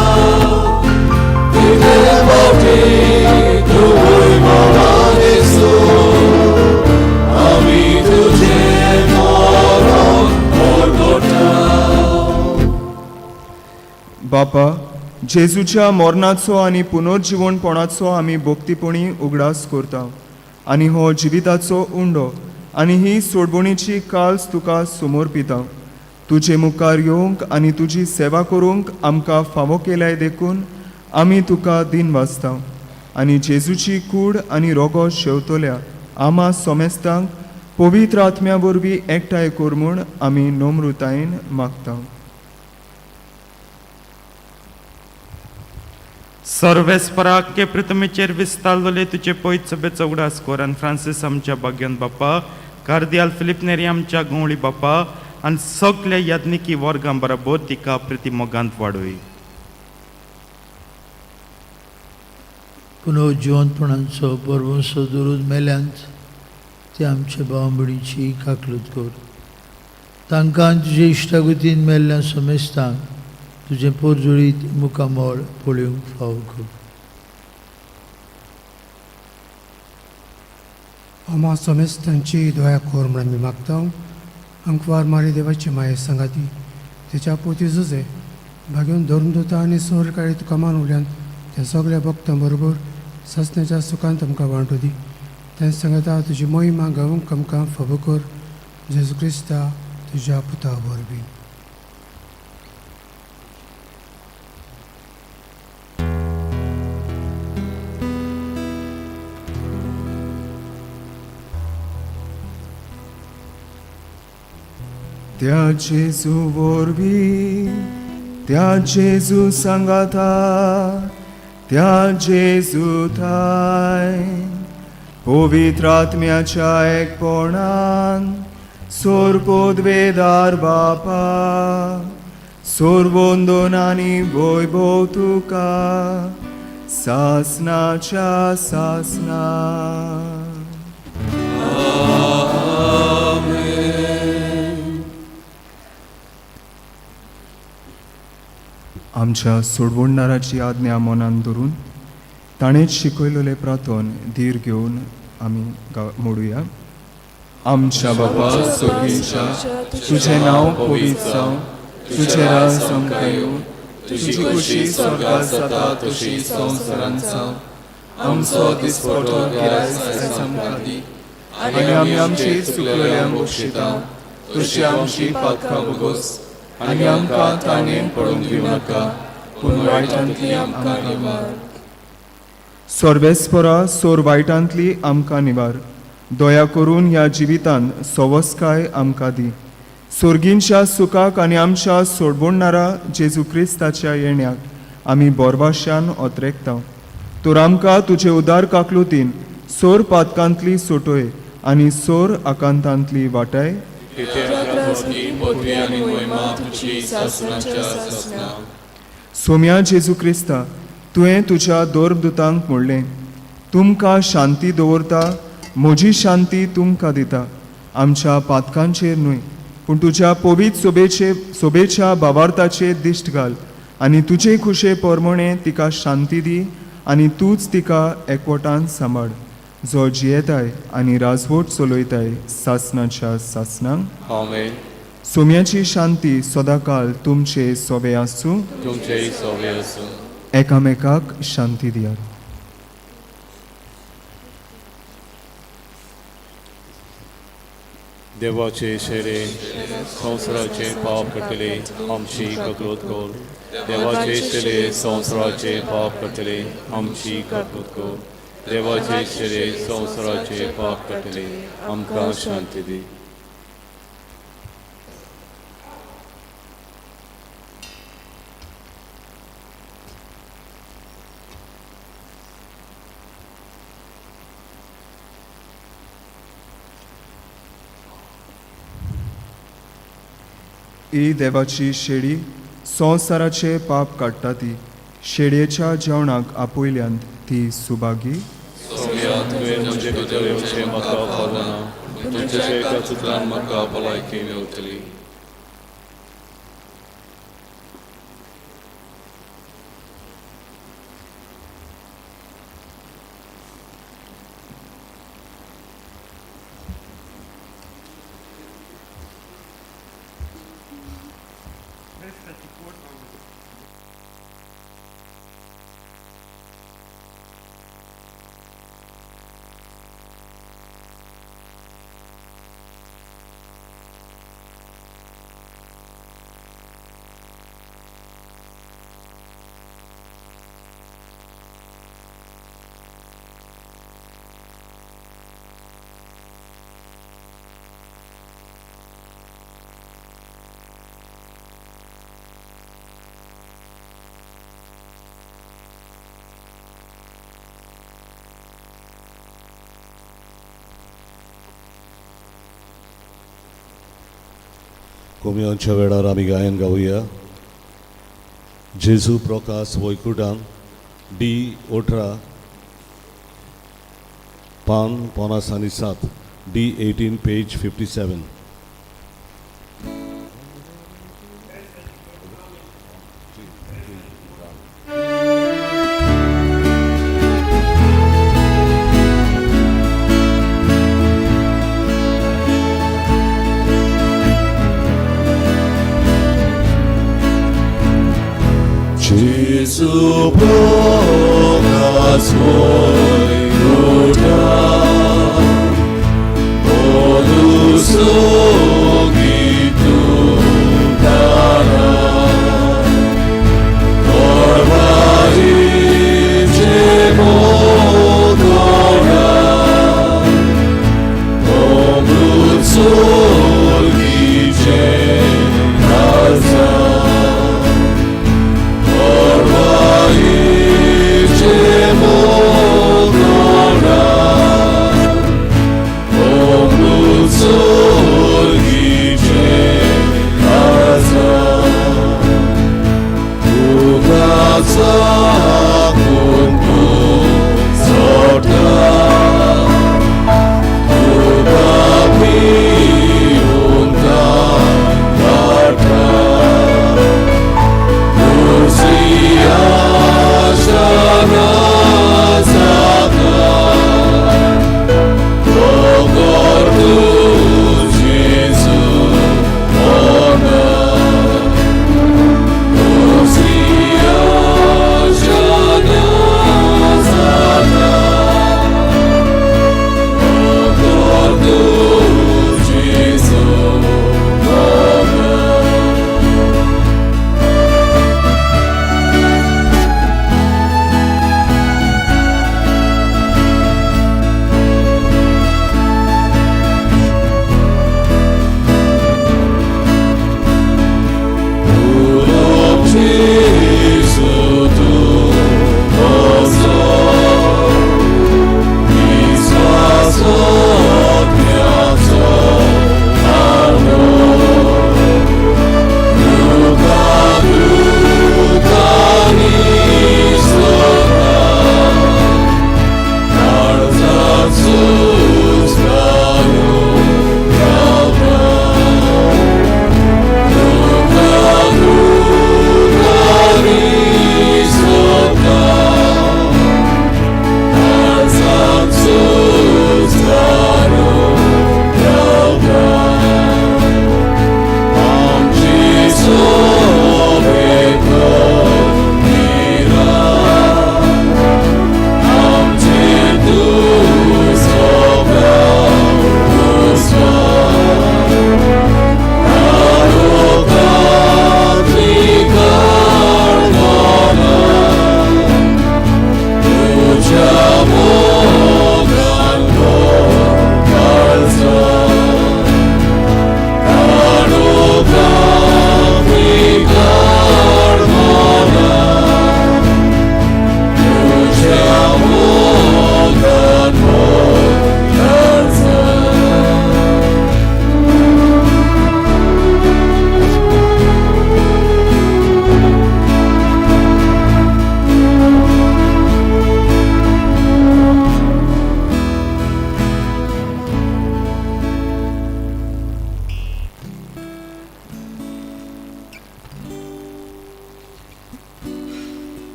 तुजे फावटी तूं वैभवान येसू. आमी तुजे मोग बापा, जेजूच्या मरणाचो आनी पुनर्जीवनपणाचो आमी भोक्तीपणी उगडास करता आनी हो जिविताचो उंडो आनी ही सोडबुणीची काल्स तुका समर्पिता. तुजे मुखार येवंक आनी तुजी सेवा करूंक आमकां फावो केल्याय देखून आमी तुका दिनवासता आनी जेजूची कूड आनी रोगो शेवतल्या आमा सोमेस्तांक पवित्र आत्म्या वरवीं एकठांय कर म्हूण आमी नम्रतायेन मागता. सर्वेस्पराक के प्रथमेचेर विस्तारलेले तुजे पयत सभेचो उगडास कर आनी फ्रांसीस आमच्या भाग्यान बापा, कार्दियाल फिलिप नेरी आमच्या गवळी बापा आनी सगल्या याज्ञिकी वर्गां बरोबर तिका प्रतिमोगांत वाडय. पुनर्जीवनपणांचो परमसो दुरूद मेल्यांत ते आमच्या भावंभयणीची काकलूत कर. तांकां तुजे इश्टागतीन मेल्ल्या सोमेस्तांक तुजें पोरजोळीत मुखामोळ पळोवंक फावो कर. आमा सोमेस्तांची दया खोर म्हण आमी मागता. अंकवार मारी देवाची माये सांगाती तेच्या पोती झुजे भाग्यून धरून दोता आनी सोर काळी तुका मानवल्यान त्या सगळ्या भक्तां बरोबर ससण्याच्या सुखांत आमकां वांटू दी. तें सांगता तुजी मोहिमा गावूंक आमकां फावो कर. जेजू क्रिस्ता तुज्या पुता वरवीं. त्या जेजू वरवीं, त्या जेजू सांगाता, त्या जेजू थाय पवित्र आत्म्याच्या एकपणान सोरपोदवेदार बापा सोरवोंदोन आनी वैभव तुका सासनाच्या सासना. आमच्या सोडवणाराची आज्ञा मनान धरून ताणेच शिकयलेले प्रार्थन धीर घेवन आमी मोडुया. आमच्या बापा स्वर्गीच्या, तुझें नांव पवित्र जावं, तुजें राज आमकां येवं, तुजी खुशी स्वर्गांत जाता तशी संवसारांत जावं. आमचो दिसपटो गिरायज आयज आमकां दी आनी आमी आमची चुकलेल्यांक बक्षिता तशी आमची पातकां भोगोस आनी आमकां ताणेन पडूंक दिवं नाका पूण वायटांतली आमकां निवार. सर्वेस्परा सोर वायटांतली आमकां निवार. दया करून ह्या जिवितांत सवस्काय आमकां दी. सोर्गींच्या सुखाक आनी आमच्या सोडबोडणारा जेजू क्रिस्ताच्या येण्याक आमी बोरभाश्यान ओतरेकता. तर आमकां तुजे उदार काकलुतीन सोर पातकांतली सोटोय आनी सोर आकांतांतली वाटाय. सोम्या जेजू क्रिस्ता, तुवें तुज्या दोर्बदूतांक म्हणलें, तुमकां शांती दवरता, म्हजी शांती तुमकां दिता. आमच्या पातकांचेर न्हय पूण तुज्या पवित्र सोबेच्या भावार्थाचेर दिश्ट घाल आनी तुजे खुशे परमणे तिका शांती दी आनी तूंच तिका एकवटान सांबाळ, जो जियेताय आनी राजवट चलयताय सासनाच्या सासनांक. आमेन. सोम्याची शांती सदांकाळ तुमचे सोबे आसूं. तुमचेय सोबे आसूं. एकामेकाक शांती दियात. देवाचे शेरे संवसाराचे पाप कटले आमची काकलूत कर. देवाचे शेरे संवसाराचे पाप कटले आमची काकलूत कर. देवाचे शेरे संवसाराचे पाप कटले आमकां शांती दी. ही देवाची शेळी संवसाराचे पाप काडटा ती. शेळयेच्या जेवणाक आपयल्यांत ती सुभागी. सोम्या तुवें म्हजे भितर येवचें म्हाका पावना, तुमच्या एका सुत्रान म्हाका भलायकी मेवतली. Reszta ci płot mamy. कोमयांच्या वेळार आमी गायन गावया. जेजू प्रकाश वैकुटान D18 पान 57 D18 page 57. Jesu progas wojkutan, Polus ogitum daran, Orba idzie modoran, Obrót sorgicie razem. Orba idzie modoran,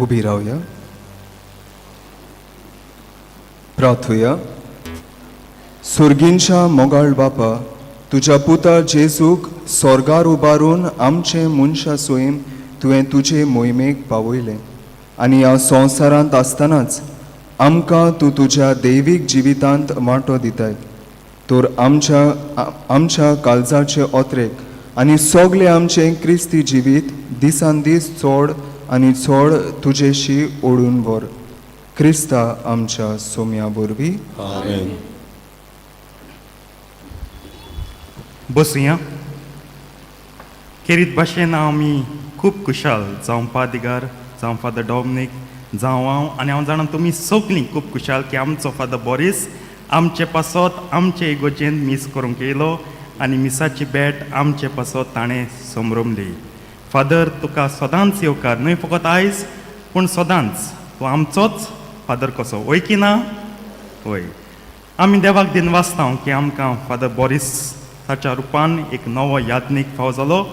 उबी रावया. प्रार्थुया. सुर्गींच्या मोगाळ बापा, तुझ्या पुता जेजूक स्वर्गार उबारून आमचे मनशा सोयीम तुवें तुजे मोहिमेक पावयलें आनी ह्या संवसारांत आसतनाच आमकां तूं तुज्या दैवीक जिवितांत वांटो दिताय. तर आमच्या काळजाचे ओत्रेक आनी सोगले आमचें क्रिस्ती जिवीत दिसान दीस चड आनी चड तुजेशी ओडून व्हर. क्रिस्ता आमच्या सोम्या वरवीं. आमेन. बसुया. खेरीत भाशेन आमी खूब खुशाल जावं पादिगार जावं फादर डॉमिनीक जावं हांव आनी हांव जाणा तुमी सगलीं खूब खुशाल की आमचो फादर बॉरीस आमचे पासत आमचे इगोजेन मीस करूंक येयलो आनी मिसाची बॅट आमचे पासत ताणें समरमली. फादर तुका सदांच येवकार, न्हय फकत आयज पूण सदांच. तूं आमचोच फादर कसो, वय की ना? वय. आमी देवाक दिन वाचता की आमकां फादर बॉरीस ताच्या रुपान एक नवो यादनीक फाव जालो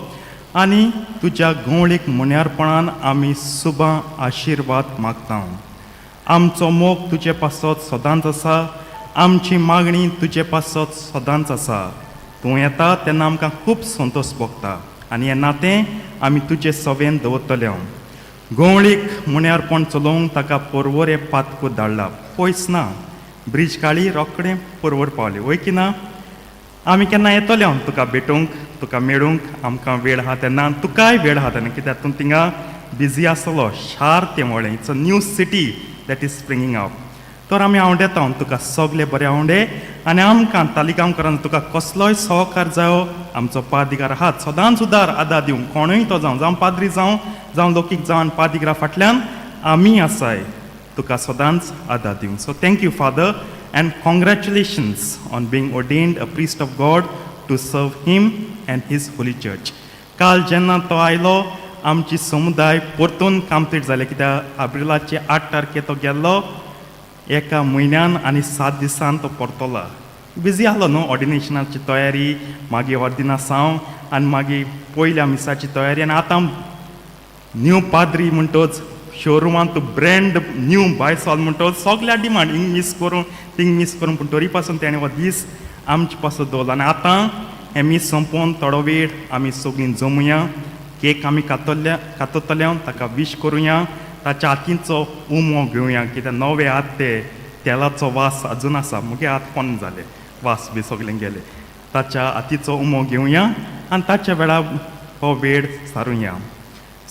आनी तुज्या गवळीक मुन्यारपणान आमी सुबां आशिर्वाद मागता. आमचो मोग तुजे पासत सदांच आसा, आमची मागणी तुजे पासत सदांच आसा. तूं येता तेन्ना आमकां खूब संतोश भोगता आनी हें नातें आमी तुजे सवेन दवरतले. गवळीक मुन्यारपण चलोवंक ताका परवरे पातकूत धाडला, पयस ना. ब्रिज काळी रोखडें परवर पावली, वय की ना? आमी केन्ना येतले तुका भेटूंक, तुका मेळूंक आमकां वेळ आहा तेन्ना, तुकाय वेळ आहा तेन्ना, कित्याक तूं थिंगा बिजी आसलो. शार तें व्हडलें, it's a new city that is springing up. तर आमी आवडेता तुका सगळे बरें आवडे आनी आमकां तालिकाम करान तुका कसलोय सहकार जायो. आमचो पादिगार आहात सदांच उदार आदार दिवंक, कोणूय तो जावं पाद्री जावं लोकीक जावं पादिगरा फाटल्यान आमी आसाय तुका सदांच आदार दिवंक. So thank you father and congratulations on being ordained a priest of God to serve him and his holy church. काल जेन्ना तो आयलो आमची समुदाय परतून कंप्लीट जाले, कित्याक एप्रिलाचे 8 तारखे तो गेल्लो, एका म्हयन्यान आनी 7 दिसान तो परतलो. बिजी आहलो न्हू ऑर्डिनेशनाची तयारी, मागीर ऑर्डिनासांव आनी मागीर पयल्या मिसाची तयारी. आनी आतां न्यू पाद्री म्हणटोच शोरुमान तूं ब्रँड न्यू बाय सॉल म्हणटो सगल्या डिमांड हिंग मिस करून थिंग मिस करून, पूण तरी पासून ताणें हो दीस आमचे पासून दवरलो. आनी आतां हें मीस संपोवन थोडो वेळ आमी सगळीं जमुया, केक आमी काततले, ताका विश करुया, ताच्या हातीचो उमो घेवया, कित्याक नवे हात ते तेलाचो वास अजून आसा, मुगे हात पोन जाले, वास बी सगळें गेले. ताच्या हातीचो उमो घेवया आनी ताच्या वेळार हो वेळ सारुया.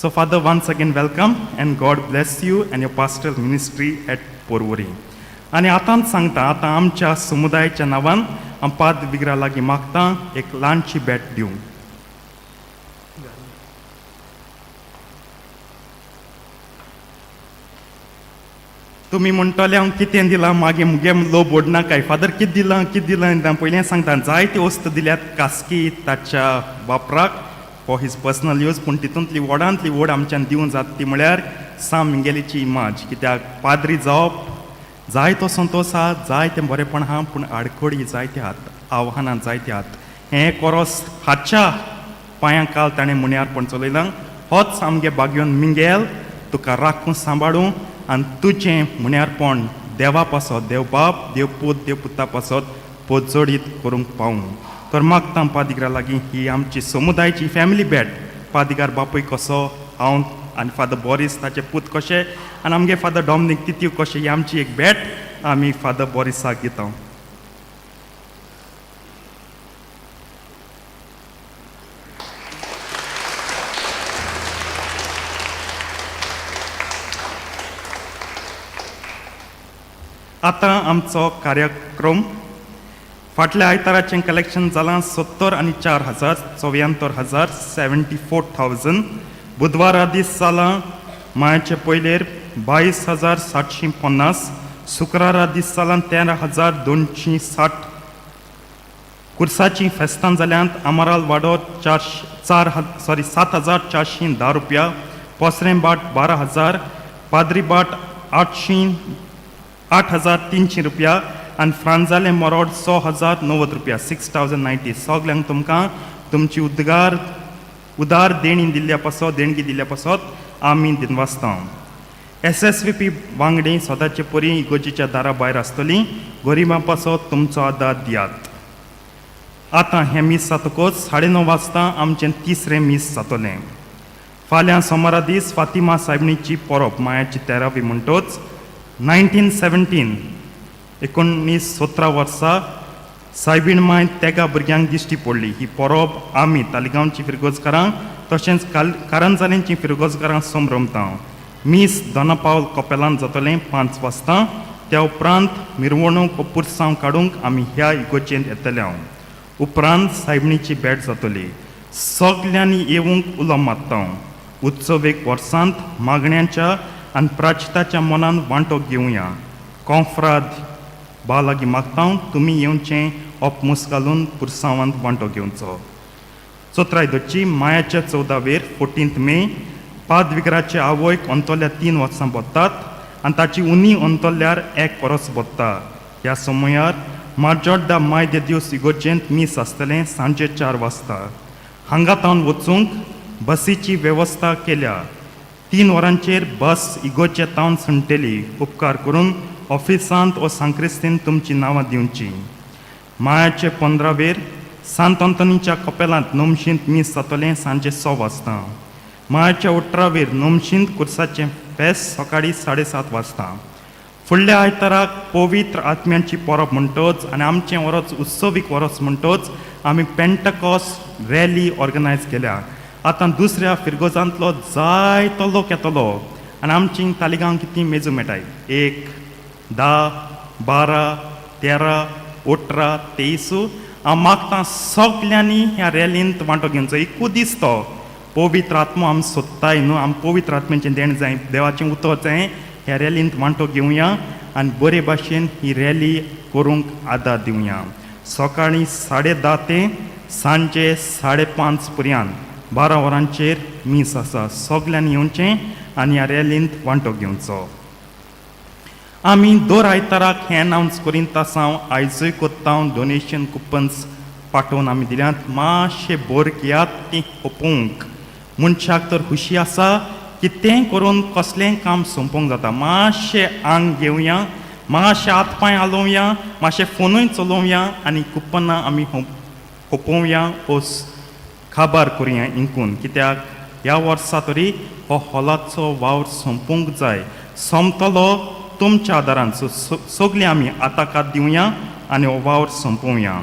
So Father, once again welcome and God bless you and your pastoral ministry at Porvori. आणि आतांच सांगता, आतां आमच्या समुदायाच्या नांवान हांव पाद विग्रा लागीं मागता एक ल्हानशी बॅट दिवंक. तुमी म्हणटले हांव कितें दिलां, मागीर मुगे लो बोडना काय, फादर कितें दिलां पयलें सांगता. जायते वस्तू दिल्यात कास्की ताच्या वापराक फॉर हीज पर्सनल यूज, पूण तितूंतली व्हडांतली व्हड आमच्यान दिवंक जाता ती म्हळ्यार साम मिंगेलीची इमाज. कित्याक पाद्री जावप जायतो संतोश आहा, जायतें बरेंपण आहा, पूण आडखडी जायते आहात, आव्हानां जायते आहात. हें कोरोस हाच्या पांयां काल ताणें मुन्यारपण चलयलां. होच आमगे बागयोन मिंगेल तुका राखून सांबाळूं आनी तुजें मुन्यारपण देवा पासत, देव बाप, देव पूत, देव पुता पासत पोजोडीत करूंक पावूं. तर मागता पादिगारा लागीं ही आमची समुदायाची फॅमिली बॅट. पादिगार बापूय कसो, हांव आनी फादर बॉरीस ताचे पूत कशे आनी आमगे फादर डॉमिनीक तितीव कशे, ही आमची एक बॅट आमी फादर बॉरीसाक दिता. आतां आमचो कार्यक्रम. फाटल्या आयताराचें कलेक्शन जालां 70 आनी 4,000 74,000 74,000. बुधवारा दीस जालां मायाचे पयलेर 22,750. शुक्रारा दीस जालां 13,260. कुर्साची फेस्तां जाल्यांत अमाराल वाडो 7,410 रुपया. पोसरें बाट 12,000. पाद्री बाट 8,300 रुपया आनी फ्रांजाले मोरोड 6,090 रुपया 6,090. सगल्यांक तुमकां तुमची उदार देणगी दिल्ल्या पासत आमी दिनवासता. SSVP वांगडी सदांचे परी इगोजीच्या दारा भायर आसतलीं गरिबां पासत तुमचो आदार दियात. आतां हें मीस जातकच 9:30 वाजता आमचें तिसरें मीस जातलें. फाल्यां सोमारा दीस फातिमा सायबिणीची परब मायाची 13वी म्हणटोच 1917 वर्सा सायबीण माय तेगा भुरग्यांक दिश्टी पडली. ही परब आमी तालिगांवची फिरगोजकारांक तशेंच कारंजालेंची फिरगोजकारांक संभ्रमता. मीस दोनापावल कपेलांत जातलें 5 वाजता. त्या उपरांत मिरवणूक पुरसांव काडूंक आमी ह्या इगोचेंत येतले. उपरांत सायबिणीची भेट जातली. सगल्यांनी येवंक उलो मारता. उत्सव एक वर्सांत मागण्यांच्या आनी प्राचिताच्या मनान वांटो घेवया. कॉन्फ्राद बा लागीं मागता तुमी येवचें अपमूस घालून पुरसांवांत वांटो घेवचो. चोत्रायदोची मायाच्या 14वेर 14 मे पादविगराचे आवयक अंतोल्या 3 वर्सां बोत्तात आनी ताची उनी अंतोल्यार 1 वर्स बोत्ता. ह्या समयार मार्जोड्डा माय दे दिवस इगोर्जेंत मीस आसतलें सांजे 4 वाजता. हांगा तावन वचूंक बसीची वेवस्था केल्या. 3 वरांचेर बस इगोचे तावन सुंटेली. उपकार करून ऑफिसांत वा सांक्रिस्तींत तुमची नांवां दिवची. मायाचे 15वेर सांत अंतोनीच्या कपेलांत नोमशींत मीस जातलें सांजे 6 वाजता. मायाच्या 18वेर नोमशींत कुर्साचें फेस्त सकाळीं 7:30 वाजता. फुडल्या आयताराक पवित्र आत्म्यांची परब म्हणटोच आनी आमचें वरस उत्सवीक वरस म्हणटोच आमी पेंटकॉस्ट रॅली ऑर्गनायज केल्या. आतां दुसऱ्या फिरगोजांतलो जायतो लोक येतलो आनी आमची तालिगांव कितली मेजू मेळटाय. 1, 10, 12, 13, 18, 23. हांव मागतां सगल्यांनी ह्या रॅलींत वांटो घेवचो. एकूच दीस तो पवित्र आत्मो आमी सोदताय न्हू. आमी पवित्र आत्म्याचें देण जाय, देवाचें उतर जाय. ह्या रॅलींत वांटो घेवया आनी बरे भाशेन ही रॅली करूंक आदार दिवया. सकाळीं 10:30 ते सांजे 5:30 पर्यंत 12 वरांचेर मीस आसा. सगल्यांनी येवचें आनी ह्या रॅलींत वांटो घेवचो. आमी दर आयताराक हें अनावन्स करीत आसा. आयजूय कोत्ता डोनेशन कुपन्स पाठोवन आमी दिल्यात. मातशें बोर घेयात तीं ओपोवंक. मनशाक तर खुशी आसा कितेंय करून कसलेंय काम संपोवंक जाता. मातशें आंग घेवया, मातशें हात पांय हालोवया, मातशें फोनूय चलोवया आनी कुपनां आमी ओपोवया वा खाबार करुया इंकून. कित्याक ह्या वर्सा तरी हो हॉलाचो वावर संपोवंक जाय. सोंपतलो तुमच्या आदारान. सगलीं आमी आताकात दिवया आनी हो वावर संपोवया.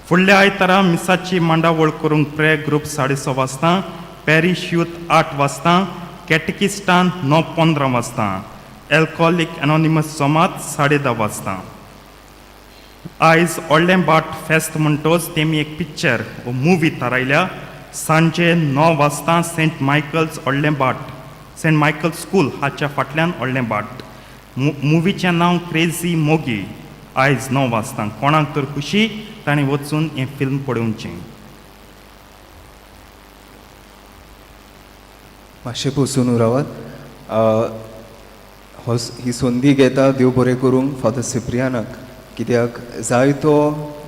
फुडल्या आयतारा मिसाची मांडावळ करूंक प्रे ग्रूप 6:30 वाजता. पॅरीश यूथ 8 वाजता. कॅटेकिस्टान 9:15 वाजता. एल्कोहोलिक एनॉनिमस जमात 10:30 वाजता. आयज व्हडलें बाट फेस्त म्हणटोच तेमी एक पिक्चर वो मुवी थारायल्या. सांजे 9 वाजता सेंट मायकल्स व्हडलें बाट, सेंट मायकल स्कूल हाच्या फाटल्यान व्हडलें बाट. मुवीचें नांव क्रेझी मोगी. आयज 9 वाजता. कोणाक तर खुशी ताणें वचून हें फिल्म पळोवचें. मातशें बसून रावात. ही संदी घेता देव बरें करूंक फादर सिप्रियानाक. कित्याक जायतो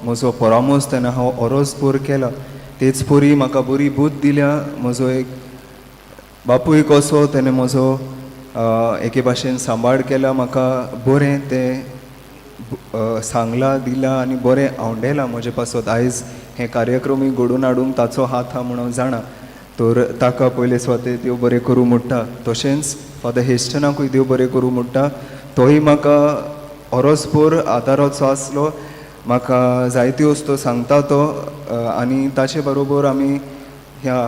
म्हजो परामोस तेन्ना हांव ओरोसभर केला. तेच परी म्हाका बरी बूद दिल्या. म्हजो एक बापूय कसो तेणें म्हजो एके भाशेन सांबाळ केला. म्हाका बरें तें सांगला दिला आनी बरें आवडेलां म्हजे पासत. आयज हे कार्यक्रमूय घडोवन हाडूंक ताचो हात आहा म्हणून जाणा. तर ताका पयले स्वाते देव बरें करूं म्हणटा. तशेंच फादर हेस्टनाकूय देव बरें करूं म्हणटा. तोय म्हाका ओरोसभर आदाराचो आसलो. म्हाका जायत्यो वस्तू सांगता तो आनी ताचे बरोबर आमी ह्या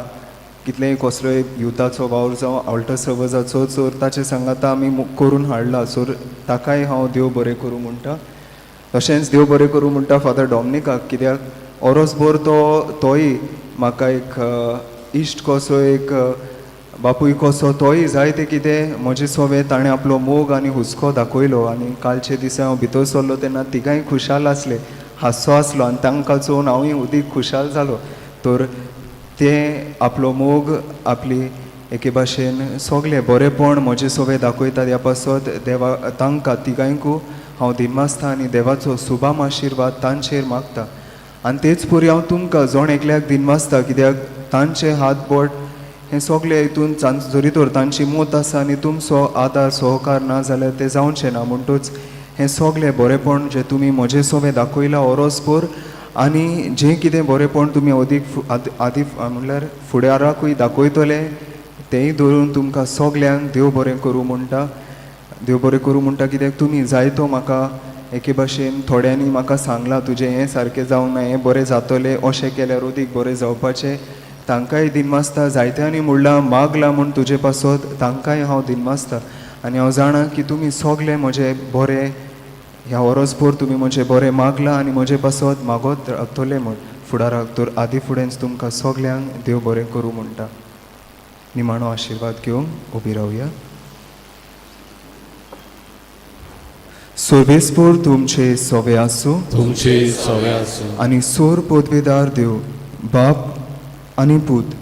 कितलेंय कसलोय युथाचो वावर जावं आल्टर सर्वजाचो तर ताचे सांगाता आमी करून हाडला. सो ताकाय हांव देव बरें करूं म्हणटा. तशेंच देव बरें करूं म्हणटा फादर डॉमनिकाक. कित्याक ओरोसभर तोय म्हाका एक इश्ट कसो, एक बापूय कसो. तोय जायते कितें म्हजे सोवे ताणें आपलो मोग आनी हुस्को दाखयलो. आनी कालचे दिसा हांव भितर सरलो तेन्ना तिगाय खुशाल आसले, हांसो आसलो आनी तांकां चोवन हांवूय उदीक खुशाल जालो. तर ते आपलो मोग, आपली एके भाशेन सगलें बरेंपण म्हजे सोवे दाखयतात. ह्या पासत देवा तांकां तिगांयकू हांव दिनमासता आनी देवाचो सुभाम आशिर्वाद तांचेर मागता. आनी तेच परी हांव तुमकां जोण एकल्याक दिनमासता. कित्याक तांचे हात बोट हे सगळे हितून जरी तर तांची मूत आसा आनी तुमचो आदार सहकार ना जाल्यार ते जावचें ना म्हणटूच हें सगळें बरेंपण जें तुमी म्हजे सोबे दाखयलां ओरोसपूर आनी जें कितें बरेंपण तुमी आदी म्हणल्यार फुडाराकूय दाखयतले तेंय धरून तुमकां सगल्यांक देव बरें करूं म्हणटा देव बरें करूं म्हणटा कित्याक तुमी जायतो म्हाका एके भाशेन थोड्यांनी म्हाका सांगलां तुजें हें सारकें जावंक ना हें बरें जातलें अशें केल्यार अदीक बरें जावपाचें तांकांय दिनमासता जायत्यांनी म्हणलां मागलां म्हूण तुजे पासत तांकांय हांव दिनमासता आनी हांव जाणा की तुमी सगळे म्हजे बरें ह्या वरसभर तुमी म्हजें बरें मागलां आनी म्हजे पासत मागोत रावतले म्हूण फुडाराक तर आदी फुडेंच तुमकां सगल्यांक देव बरें करूं म्हणटा निमाणो आशिर्वाद घेवंक उबी रावया सोबेस्पोर तुमचे सोवे आसूं तुमचे सवे आसूं आनी सोर पदवेदार देव बाप आनी पूत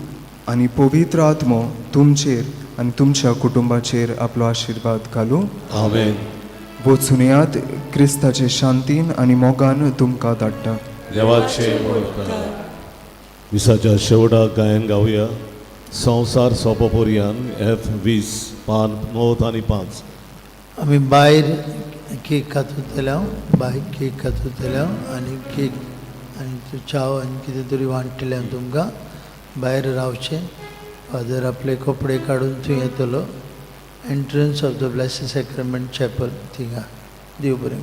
आनी पवित्र आत्मो तुमचेर आनी तुमच्या कुटुंबाचेर आपलो आशिर्वाद घालूं आमेन वचून क्रिस्ताचे शांतीन आनी मोगान तुमकां धाडटा देवाचे उपकार विसाच्या शेवटाक गायन गावया संवसार सोंपोपर्यान F20 पान 9 आनी 5 आमी भायर केक खातले भायर केक खातले आनी केक आनी चाव आनी कितें तरी वांटले तुमकां भायर रावचें फादर आपले कपडे काडून थंय येतलो entrance of the blessed sacrament chapel थिंगा देव बरें